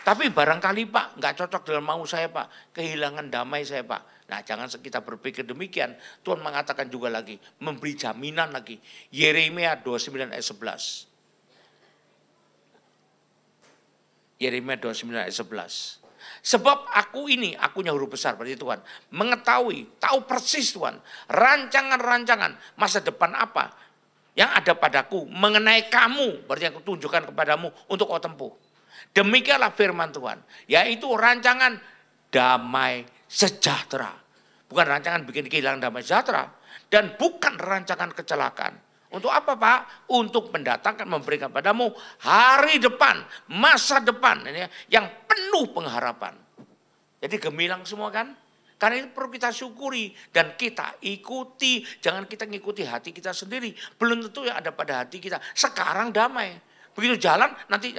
Tapi barangkali Pak, nggak cocok dengan mau saya Pak, kehilangan damai saya Pak. Nah jangan kita berpikir demikian. Tuhan mengatakan juga lagi, memberi jaminan lagi. Yeremia 29 ayat 11. Yeremia 29 ayat 11. Sebab akunya huruf besar berarti Tuhan. Mengetahui, tahu persis Tuhan. Rancangan-rancangan masa depan apa yang ada padaku. Mengenai kamu, berarti yang kutunjukkan kepadamu untuk kau tempuh. Demikianlah firman Tuhan. Yaitu rancangan damai sejahtera. Bukan rancangan bikin kehilangan damai sejahtera. Dan bukan rancangan kecelakaan. Untuk apa Pak? Untuk mendatangkan, memberikan padamu hari depan, masa depan ini yang penuh pengharapan. Jadi gemilang semua kan? Karena itu perlu kita syukuri dan kita ikuti. Jangan kita ngikuti hati kita sendiri. Belum tentu yang ada pada hati kita. Sekarang damai. Begitu jalan nanti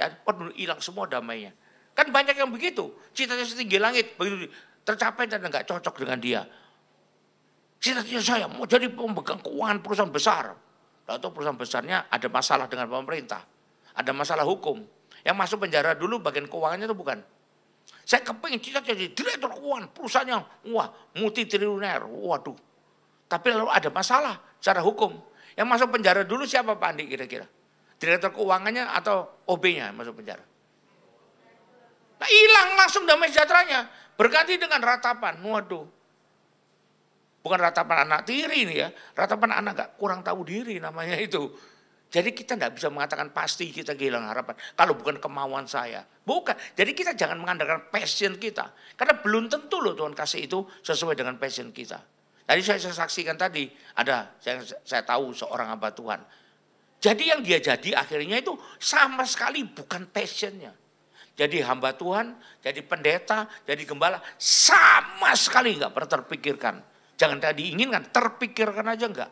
hilang semua damainya. Kan banyak yang begitu. Cita-cita setinggi langit. Begitu tercapai dan enggak cocok dengan dia. Cita-cita saya mau jadi pemegang keuangan perusahaan besar. Atau perusahaan besarnya ada masalah dengan pemerintah. Ada masalah hukum. Yang masuk penjara dulu bagian keuangannya itu bukan. Saya kepingin cita-cita jadi direktur keuangan perusahaannya. Wah multi triliuner. Waduh. Tapi lalu ada masalah secara hukum. Yang masuk penjara dulu siapa Pak Andi kira-kira? Direktur keuangannya atau OB-nya masuk penjara? Nah, hilang langsung damai sejahteranya. Berganti dengan ratapan. Waduh. Bukan ratapan anak tiri ini ya. Ratapan anak gak kurang tahu diri namanya itu. Jadi kita tidak bisa mengatakan pasti kita kehilangan harapan. Kalau bukan kemauan saya. Bukan. Jadi kita jangan mengandalkan passion kita. Karena belum tentu loh Tuhan kasih itu sesuai dengan passion kita. Tadi saya saksikan tadi. Ada, saya tahu seorang hamba Tuhan. Jadi yang dia jadi akhirnya itu sama sekali bukan passionnya. Jadi hamba Tuhan, jadi pendeta, jadi gembala. Sama sekali nggak pernah terpikirkan. Jangan tadi diinginkan, terpikirkan aja enggak.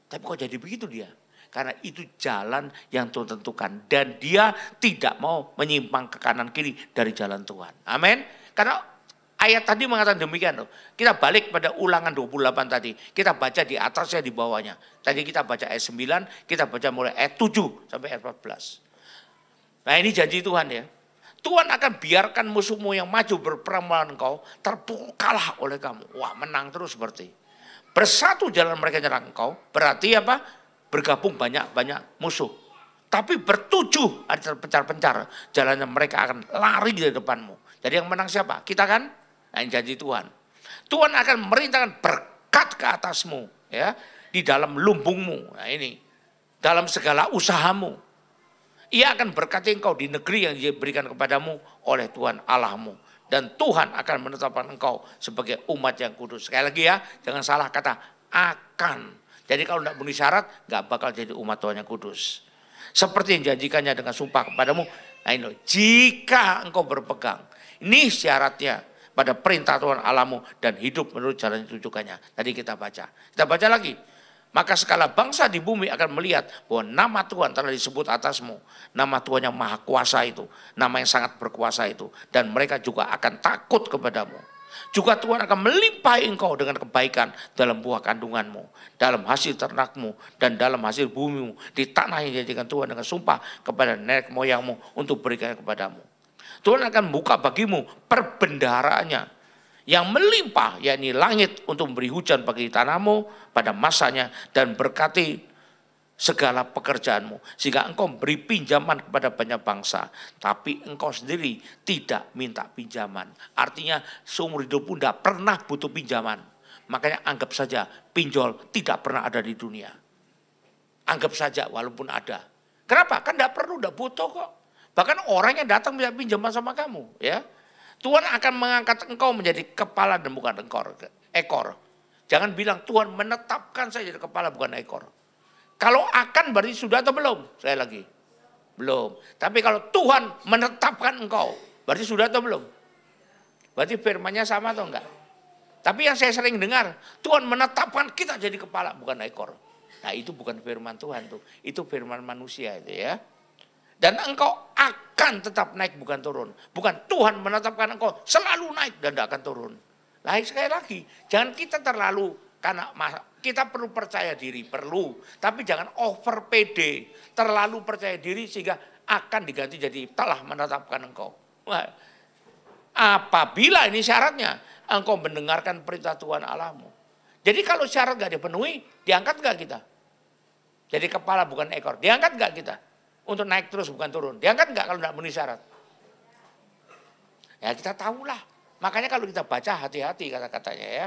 Tapi kok jadi begitu dia? Karena itu jalan yang Tuhan tentukan. Dan dia tidak mau menyimpang ke kanan kiri dari jalan Tuhan. Amin. Karena ayat tadi mengatakan demikian loh. Kita balik pada ulangan 28 tadi. Kita baca di atasnya di bawahnya. Tadi kita baca ayat 9, kita baca mulai ayat 7 sampai ayat 14. Nah ini janji Tuhan ya. Tuhan akan biarkan musuhmu yang maju berperang melawan engkau, terpukul kalah oleh kamu. Wah menang terus berarti. Bersatu jalan mereka nyerang engkau, berarti apa? Bergabung banyak musuh. Tapi bertujuh ada terpencar-pencar. Jalannya mereka akan lari dari depanmu. Jadi yang menang siapa? Kita kan? Nah ini janji Tuhan. Tuhan akan merintahkan berkat ke atasmu. Ya, di dalam lumbungmu. Nah ini. Dalam segala usahamu. Ia akan berkati engkau di negeri yang diberikan kepadamu oleh Tuhan Allahmu. Dan Tuhan akan menetapkan engkau sebagai umat yang kudus. Sekali lagi ya, jangan salah kata akan. Jadi kalau tidak memenuhi syarat, gak bakal jadi umat Tuhan yang kudus. Seperti yang janjikannya dengan sumpah kepadamu. Nah ini, jika engkau berpegang. Ini syaratnya pada perintah Tuhan Allahmu dan hidup menurut jalan yang ditunjukkannya. Tadi kita baca. Kita baca lagi. Maka segala bangsa di bumi akan melihat bahwa nama Tuhan telah disebut atasmu. Nama Tuhan yang maha kuasa itu. Nama yang sangat berkuasa itu. Dan mereka juga akan takut kepadamu. Juga Tuhan akan melimpahi engkau dengan kebaikan dalam buah kandunganmu, dalam hasil ternakmu, dan dalam hasil bumimu. Di tanah yang dijadikan Tuhan dengan sumpah kepada nenek moyangmu untuk berikan kepadamu. Tuhan akan buka bagimu perbendaharaannya yang melimpah, yakni langit untuk memberi hujan bagi tanahmu pada masanya dan berkati segala pekerjaanmu. Sehingga engkau beri pinjaman kepada banyak bangsa. Tapi engkau sendiri tidak minta pinjaman. Artinya seumur hidupmu tidak pernah butuh pinjaman. Makanya anggap saja pinjol tidak pernah ada di dunia. Anggap saja walaupun ada. Kenapa? Kan tidak perlu, tidak butuh kok. Bahkan orang yang datang minta pinjaman sama kamu. Ya, Tuhan akan mengangkat engkau menjadi kepala dan bukan ekor. Jangan bilang Tuhan menetapkan saya jadi kepala bukan ekor. Kalau akan berarti sudah atau belum? Saya lagi. Belum. Tapi kalau Tuhan menetapkan engkau, berarti sudah atau belum? Berarti firman-Nya sama atau enggak? Tapi yang saya sering dengar, Tuhan menetapkan kita jadi kepala bukan ekor. Nah itu bukan firman Tuhan tuh. Itu firman manusia itu ya. Dan engkau akan tetap naik bukan turun. Bukan Tuhan menetapkan engkau selalu naik dan tidak akan turun. Nah sekali lagi, jangan kita terlalu, karena kita perlu percaya diri, perlu. Tapi jangan over pede, terlalu percaya diri sehingga akan diganti jadi telah menetapkan engkau. Nah, apabila ini syaratnya, engkau mendengarkan perintah Tuhan Allahmu. Jadi kalau syarat gak dipenuhi, diangkat gak kita? Jadi kepala bukan ekor, diangkat gak kita? Untuk naik terus bukan turun, diangkat gak kalau tidak memenuhi syarat? Ya kita tahulah. Makanya kalau kita baca hati-hati kata-katanya ya.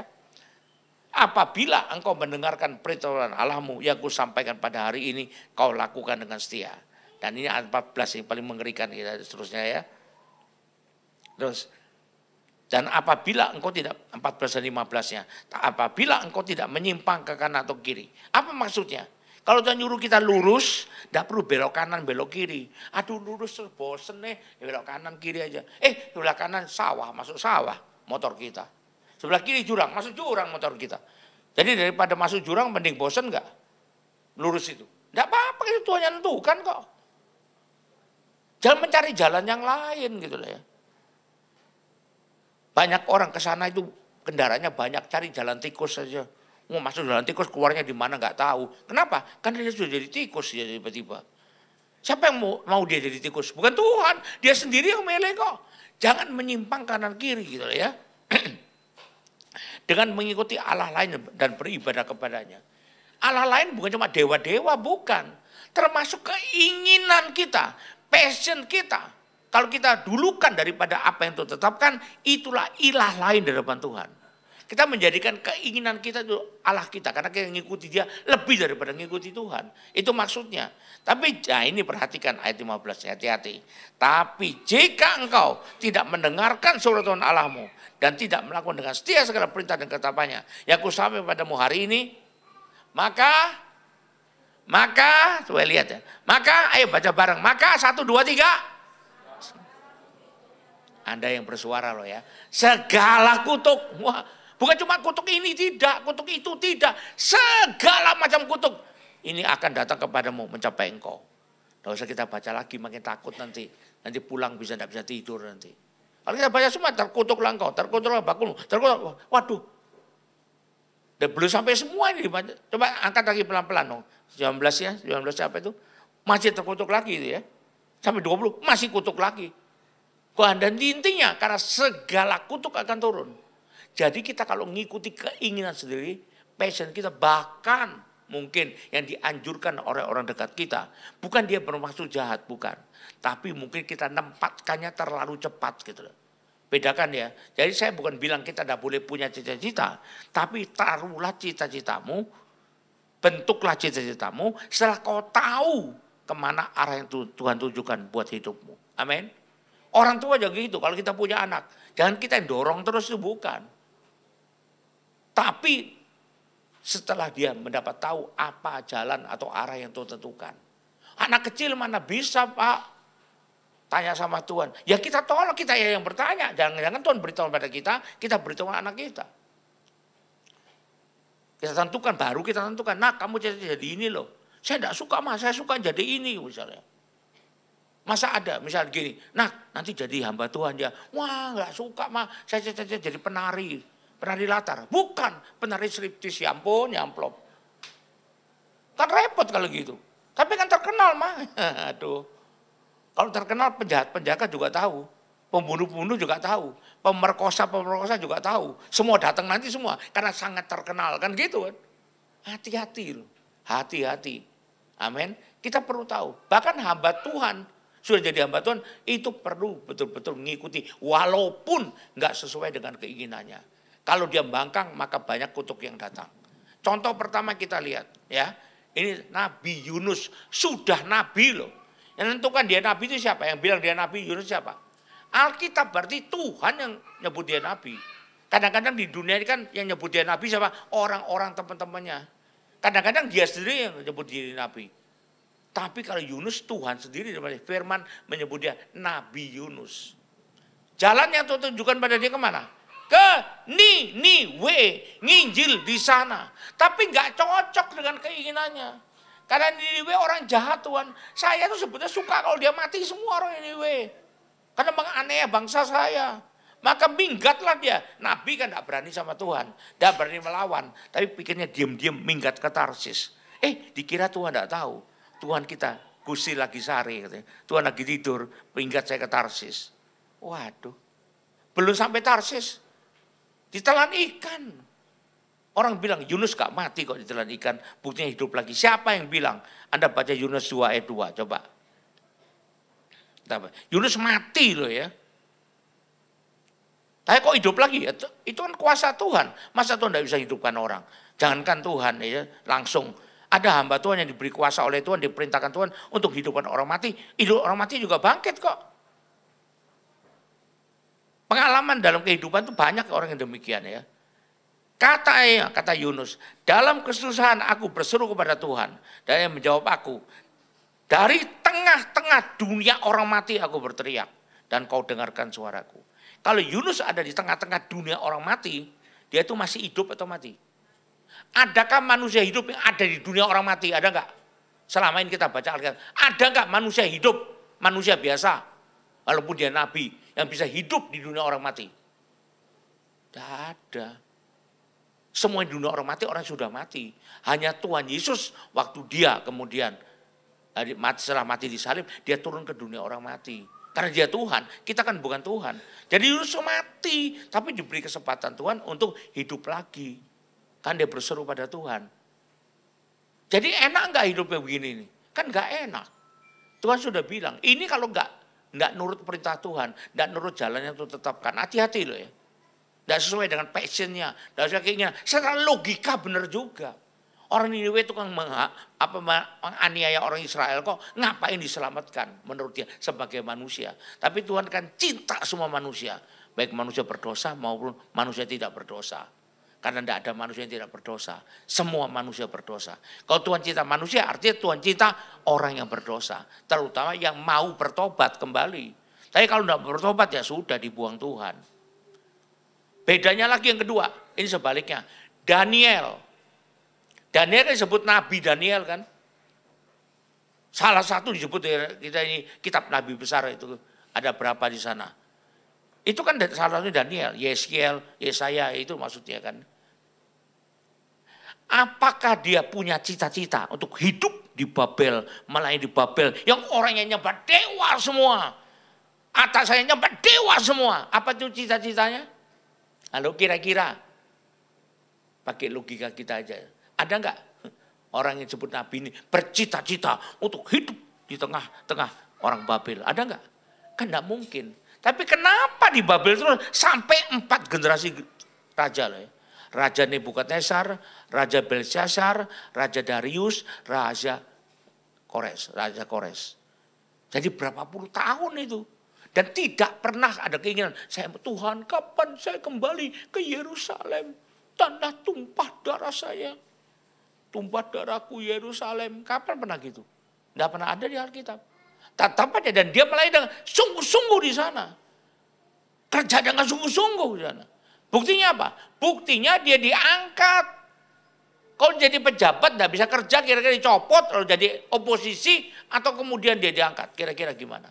Apabila engkau mendengarkan perintah Allahmu yang kusampaikan pada hari ini, kau lakukan dengan setia. Dan ini ayat 14 yang paling mengerikan kita seterusnya ya. Terus, dan apabila engkau tidak, 14 dan 15-nya, apabila engkau tidak menyimpang ke kanan atau kiri. Apa maksudnya? Kalau Tuhan nyuruh kita lurus, tidak perlu belok kanan, belok kiri. Aduh lurus terus bosen nih, belok kanan kiri aja. Sebelah kanan sawah, masuk sawah motor kita. Sebelah kiri jurang, masuk jurang motor kita. Jadi daripada masuk jurang mending bosen enggak? Lurus itu. Tidak apa-apa, itu Tuhan yang tentukan kok. Jangan mencari jalan yang lain gitu lah ya. Banyak orang ke sana itu kendaraannya banyak, cari jalan tikus saja. Mau masuk jalan tikus, keluarnya di mana nggak tahu. Kenapa? Kan dia sudah jadi tikus ya tiba-tiba. Siapa yang mau dia jadi tikus? Bukan Tuhan, dia sendiri yang milih kok. Jangan menyimpang kanan kiri gitu ya. Dengan mengikuti Allah lain dan beribadah kepadanya. Allah lain bukan cuma dewa-dewa, bukan. Termasuk keinginan kita, passion kita. Kalau kita dulukan daripada apa yang Tuhan tetapkan, itulah ilah lain di hadapan Tuhan. Kita menjadikan keinginan kita itu Allah kita. Karena kita mengikuti dia lebih daripada mengikuti Tuhan. Itu maksudnya. Tapi nah ini perhatikan ayat 15, hati-hati. Tapi jika engkau tidak mendengarkan suara Tuhan Allahmu dan tidak melakukan dengan setia segala perintah dan ketetapannya yang kusampaikan padamu hari ini, maka coba lihat ya. Maka ayo baca bareng. Maka 1, 2, 3. Anda yang bersuara loh ya. Segala kutuk. Wah, bukan cuma kutuk ini tidak, kutuk itu tidak. Segala macam kutuk. Ini akan datang kepadamu mencapai engkau. Tidak usah kita baca lagi makin takut nanti. Nanti pulang tidak bisa tidur nanti. Kalau kita baca semua terkutuklah engkau, terkutuklah bakulmu, terkutuk. Waduh. Dan belum sampai semua ini dibaca. Coba angkat lagi pelan-pelan dong. 19 ya, 19 apa itu? Masih terkutuk lagi itu ya. Sampai 20 masih kutuk lagi. Dan intinya karena segala kutuk akan turun. Jadi kita kalau mengikuti keinginan sendiri, passion kita bahkan mungkin yang dianjurkan oleh orang dekat kita. Bukan dia bermaksud jahat, bukan. Tapi mungkin kita nempatkannya terlalu cepat gitu loh. Bedakan ya. Jadi saya bukan bilang kita tidak boleh punya cita-cita. Tapi taruhlah cita-citamu, bentuklah cita-citamu setelah kau tahu kemana arah yang Tuhan tujukan buat hidupmu. Amin. Orang tua juga gitu, kalau kita punya anak. Jangan kita dorong terus, itu bukan. Tapi setelah dia mendapat tahu apa jalan atau arah yang Tuhan tentukan. Anak kecil mana bisa Pak? Tanya sama Tuhan. Ya kita tolong, kita ya yang bertanya. Jangan-jangan Tuhan beritahu pada kita beritahu anak kita. Kita tentukan, baru kita tentukan. Nah kamu jadi ini loh. Saya tidak suka Mas, saya suka jadi ini misalnya. Masa ada, misalnya gini, nah nanti jadi hamba Tuhan ya. Wah nggak suka mah, saya jadi penari latar. Bukan, penari striptis, ya ampun, ya amplop. Kan repot kalau gitu. Tapi kan terkenal mah, aduh. Kalau terkenal penjahat juga tahu. Pembunuh juga tahu. Pemerkosa juga tahu. Semua datang nanti semua, karena sangat terkenal, kan gitu kan. Hati-hati loh, hati-hati. Amin. Kita perlu tahu, bahkan hamba Tuhan, sudah jadi hamba Tuhan, itu perlu betul-betul mengikuti. Walaupun nggak sesuai dengan keinginannya. Kalau dia bangkang, maka banyak kutuk yang datang. Contoh pertama kita lihat. Ya, ini Nabi Yunus, sudah Nabi loh. Yang menentukan dia Nabi itu siapa? Yang bilang dia Nabi Yunus siapa? Alkitab berarti Tuhan yang nyebut dia Nabi. Kadang-kadang di dunia ini kan yang nyebut dia Nabi siapa? Orang-orang teman-temannya. Kadang-kadang dia sendiri yang nyebut diri Nabi. Tapi kalau Yunus, Tuhan sendiri firman menyebut dia Nabi Yunus. Jalan yang Tuhan tunjukkan pada dia kemana? Ke Niniwe, nginjil di sana. Tapi nggak cocok dengan keinginannya. Karena Niniwe orang jahat Tuhan. Saya tuh sebetulnya suka kalau dia mati semua orang Niniwe. Karena aneh bangsa saya. Maka minggatlah dia. Nabi kan nggak berani sama Tuhan. Nggak berani melawan. Tapi pikirnya diam-diam minggat ke Tarsis. Dikira Tuhan nggak tahu. Tuhan kita, Gusti lagi sare, katanya. Tuhan lagi tidur, minggat saya ke Tarsis. Waduh, belum sampai Tarsis, ditelan ikan. Orang bilang, Yunus gak mati kok ditelan ikan, buktinya hidup lagi. Siapa yang bilang? Anda baca Yunus 2 ayat 2, coba. Yunus mati loh ya. Tapi kok hidup lagi? Itu kan kuasa Tuhan. Masa Tuhan tidak bisa hidupkan orang? Jangankan Tuhan ya, langsung. Ada hamba Tuhan yang diberi kuasa oleh Tuhan, diperintahkan Tuhan untuk hidupkan orang mati. Hidup orang mati juga bangkit kok. Pengalaman dalam kehidupan itu banyak orang yang demikian ya. Kata Yunus, dalam kesusahan aku berseru kepada Tuhan. Dan yang menjawab aku, dari tengah-tengah dunia orang mati aku berteriak. Dan kau dengarkan suaraku. Kalau Yunus ada di tengah-tengah dunia orang mati, dia itu masih hidup atau mati? Adakah manusia hidup yang ada di dunia orang mati? Ada enggak? Selama ini kita baca Alkitab. Ada enggak manusia hidup? Manusia biasa. Walaupun dia nabi. Yang bisa hidup di dunia orang mati. Tidak ada. Semua di dunia orang mati, orang sudah mati. Hanya Tuhan Yesus waktu dia kemudian setelah mati di salib, dia turun ke dunia orang mati. Karena dia Tuhan, kita kan bukan Tuhan. Jadi Yunus mati, tapi diberi kesempatan Tuhan untuk hidup lagi. Kan dia berseru pada Tuhan. Jadi enak enggak hidupnya begini nih? Kan enggak enak. Tuhan sudah bilang, ini kalau enggak Nggak nurut perintah Tuhan, nggak nurut jalannya itu tetapkan. Hati-hati loh ya. Nggak sesuai dengan passionnya, nggak sesuai keinginan. Secara logika benar juga. Orang Niniwe itu kan menganiaya orang Israel, kok ngapain diselamatkan menurut dia sebagai manusia. Tapi Tuhan kan cinta semua manusia. Baik manusia berdosa maupun manusia tidak berdosa. Karena tidak ada manusia yang tidak berdosa. Semua manusia berdosa. Kalau Tuhan cinta manusia, artinya Tuhan cinta orang yang berdosa. Terutama yang mau bertobat kembali. Tapi kalau tidak bertobat ya sudah dibuang Tuhan. Bedanya lagi yang kedua, ini sebaliknya. Daniel kan disebut Nabi Daniel kan. Salah satu disebut kita ini kitab Nabi besar itu. Ada berapa di sana. Itu kan salah satunya Daniel, Yeskiel, Yesaya itu maksudnya kan. Apakah dia punya cita-cita untuk hidup di Babel, melayani di Babel, yang orangnya nyembah dewa semua, atasannya nyembah dewa semua. Apa itu cita-citanya? Lalu kira-kira, pakai logika kita aja, ada enggak orang yang disebut Nabi ini bercita-cita untuk hidup di tengah-tengah orang Babel? Ada enggak? Kan enggak mungkin. Tapi kenapa di Babel terus sampai 4 generasi raja loh ya? Raja Nebukadnezar, Raja Belshazzar, Raja Darius, Raja Kores. Jadi berapa puluh tahun itu. Dan tidak pernah ada keinginan, Tuhan kapan saya kembali ke Yerusalem? Tanah tumpah darah saya. Tumpah darahku Yerusalem. Kapan pernah gitu? Tidak pernah ada di Alkitab. Tetap aja, dan dia melayani dengan sungguh-sungguh di sana. Kerja dengan sungguh-sungguh di sana. Buktinya apa? Buktinya dia diangkat. Kalau jadi pejabat tidak bisa kerja, kira-kira dicopot, lalu jadi oposisi, atau kemudian dia diangkat. Kira-kira gimana?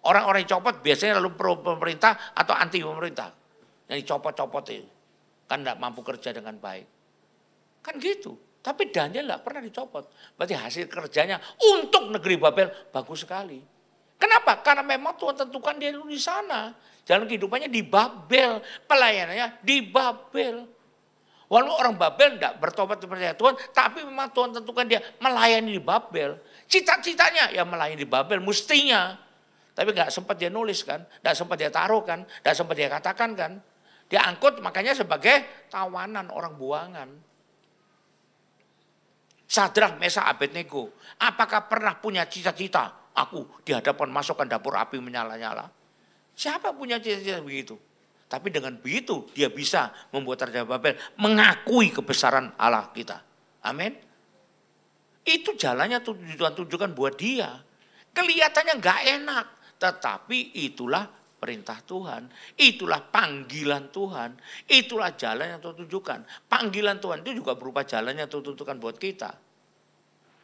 Orang-orang yang copot biasanya lalu pro pemerintah atau anti pemerintah. Yang dicopot-copot itu. Kan tidak mampu kerja dengan baik. Kan gitu. Tapi Daniel tidak pernah dicopot. Berarti hasil kerjanya untuk negeri Babel bagus sekali. Kenapa? Karena memang Tuhan tentukan dia dulu di sana. Jalan kehidupannya di Babel. Pelayanannya di Babel. Walaupun orang Babel tidak bertobat kepada Tuhan, tapi memang Tuhan tentukan dia melayani di Babel. Cita-citanya ya melayani di Babel, mestinya. Tapi nggak sempat dia nulis kan, nggak sempat dia taruh kan, nggak sempat dia katakan kan. Dia angkut makanya sebagai tawanan orang buangan. Sadrak, Mesak, Abednego, apakah pernah punya cita-cita? Aku di hadapan masukkan dapur api menyala-nyala. Siapa punya cita-cita begitu? Tapi dengan begitu dia bisa membuat Raja Babel mengakui kebesaran Allah kita. Amin. Itu jalannya Tuhan tunjukkan buat dia. Kelihatannya nggak enak, tetapi itulah perintah Tuhan. Itulah panggilan Tuhan. Itulah jalan yang Tuhan tunjukkan. Panggilan Tuhan itu juga berupa jalan yang Tuhan tunjukkan buat kita.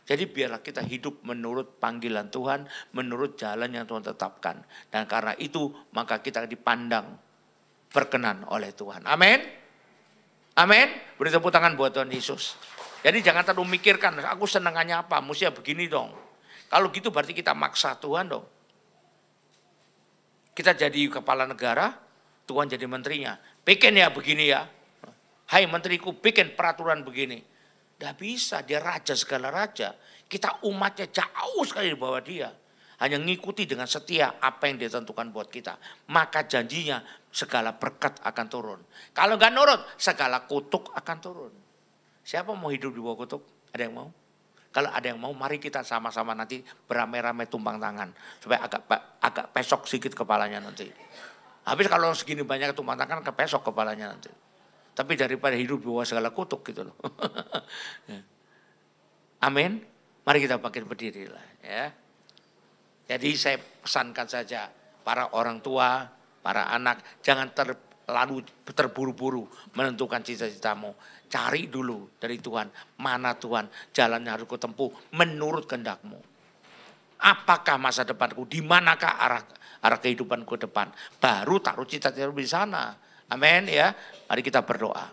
Jadi biarlah kita hidup menurut panggilan Tuhan, menurut jalan yang Tuhan tetapkan. Dan karena itu maka kita dipandang berkenan oleh Tuhan. Amin. Amin. Beri tepuk tangan buat Tuhan Yesus. Jadi jangan terlalu mikirkan, aku senangannya apa, mestinya begini dong. Kalau gitu berarti kita maksa Tuhan dong. Kita jadi kepala negara, Tuhan jadi menterinya. Bikin ya begini ya. Hai menteriku, bikin peraturan begini. Tidak bisa, dia raja segala raja. Kita umatnya jauh sekali di bawah dia. Hanya ngikuti dengan setia apa yang dia tentukan buat kita. Maka janjinya segala berkat akan turun. Kalau nggak nurut, segala kutuk akan turun. Siapa mau hidup di bawah kutuk? Ada yang mau? Kalau ada yang mau, mari kita sama-sama nanti beramai-ramai tumpang tangan. Supaya agak pesok sedikit kepalanya nanti. Habis kalau segini banyak tumpang tangan, kepesok kepalanya nanti. Tapi daripada hidup di bawah segala kutuk gitu loh. Amin. Mari kita bangkit berdiri lah ya. Jadi saya pesankan saja para orang tua, para anak, jangan terlalu terburu-buru menentukan cita-citamu. Cari dulu dari Tuhan, mana Tuhan jalannya harus kutempuh menurut kehendak-Mu. Apakah masa depanku, di manakah arah kehidupanku depan. Baru taruh cita-cita di sana. Amin ya. Mari kita berdoa.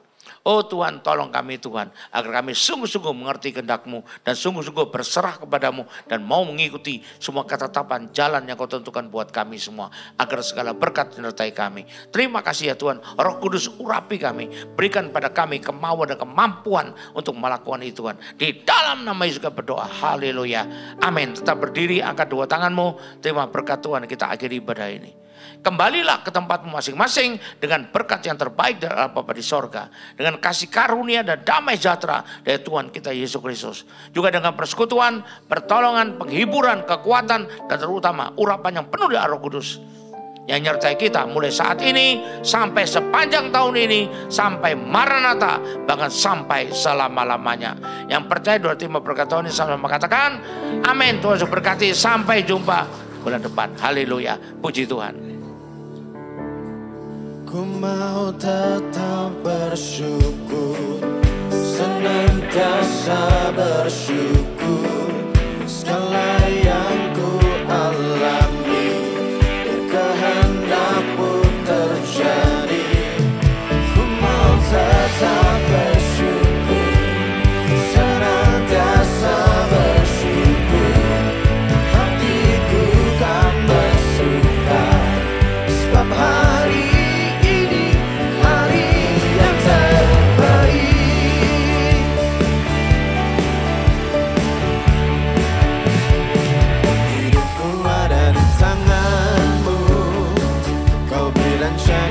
Oh Tuhan, tolong kami Tuhan, agar kami sungguh-sungguh mengerti kehendak-Mu dan sungguh-sungguh berserah kepadamu dan mau mengikuti semua ketetapan jalan yang Kau tentukan buat kami semua, agar segala berkat menyertai kami. Terima kasih ya Tuhan, Roh Kudus urapi kami, berikan pada kami kemauan dan kemampuan untuk melakukan itu Tuhan. Di dalam nama Yesus kami berdoa, haleluya, amin. Tetap berdiri, angkat dua tanganmu, terima berkat Tuhan, kita akhiri ibadah ini. Kembalilah ke tempatmu masing-masing dengan berkat yang terbaik dari Allah Bapa di sorga, dengan kasih karunia dan damai sejahtera dari Tuhan kita Yesus Kristus, juga dengan persekutuan, pertolongan, penghiburan, kekuatan, dan terutama urapan yang penuh dari Roh Kudus yang menyertai kita mulai saat ini sampai sepanjang tahun ini, sampai Maranatha, bahkan sampai selama-lamanya. Yang percaya doa terima berkat Tuhan ini sama-sama katakan amin. Tuhan Yesus berkati, sampai jumpa bulan depan. Haleluya, puji Tuhan. Ku mau tetap bersyukur, senantiasa bersyukur, segala yang ku alami, biar kehendak-Mu terjadi. Ku mau tetap bersyukur, senantiasa bersyukur, hatiku kan bersuka, sebab hari sunshine.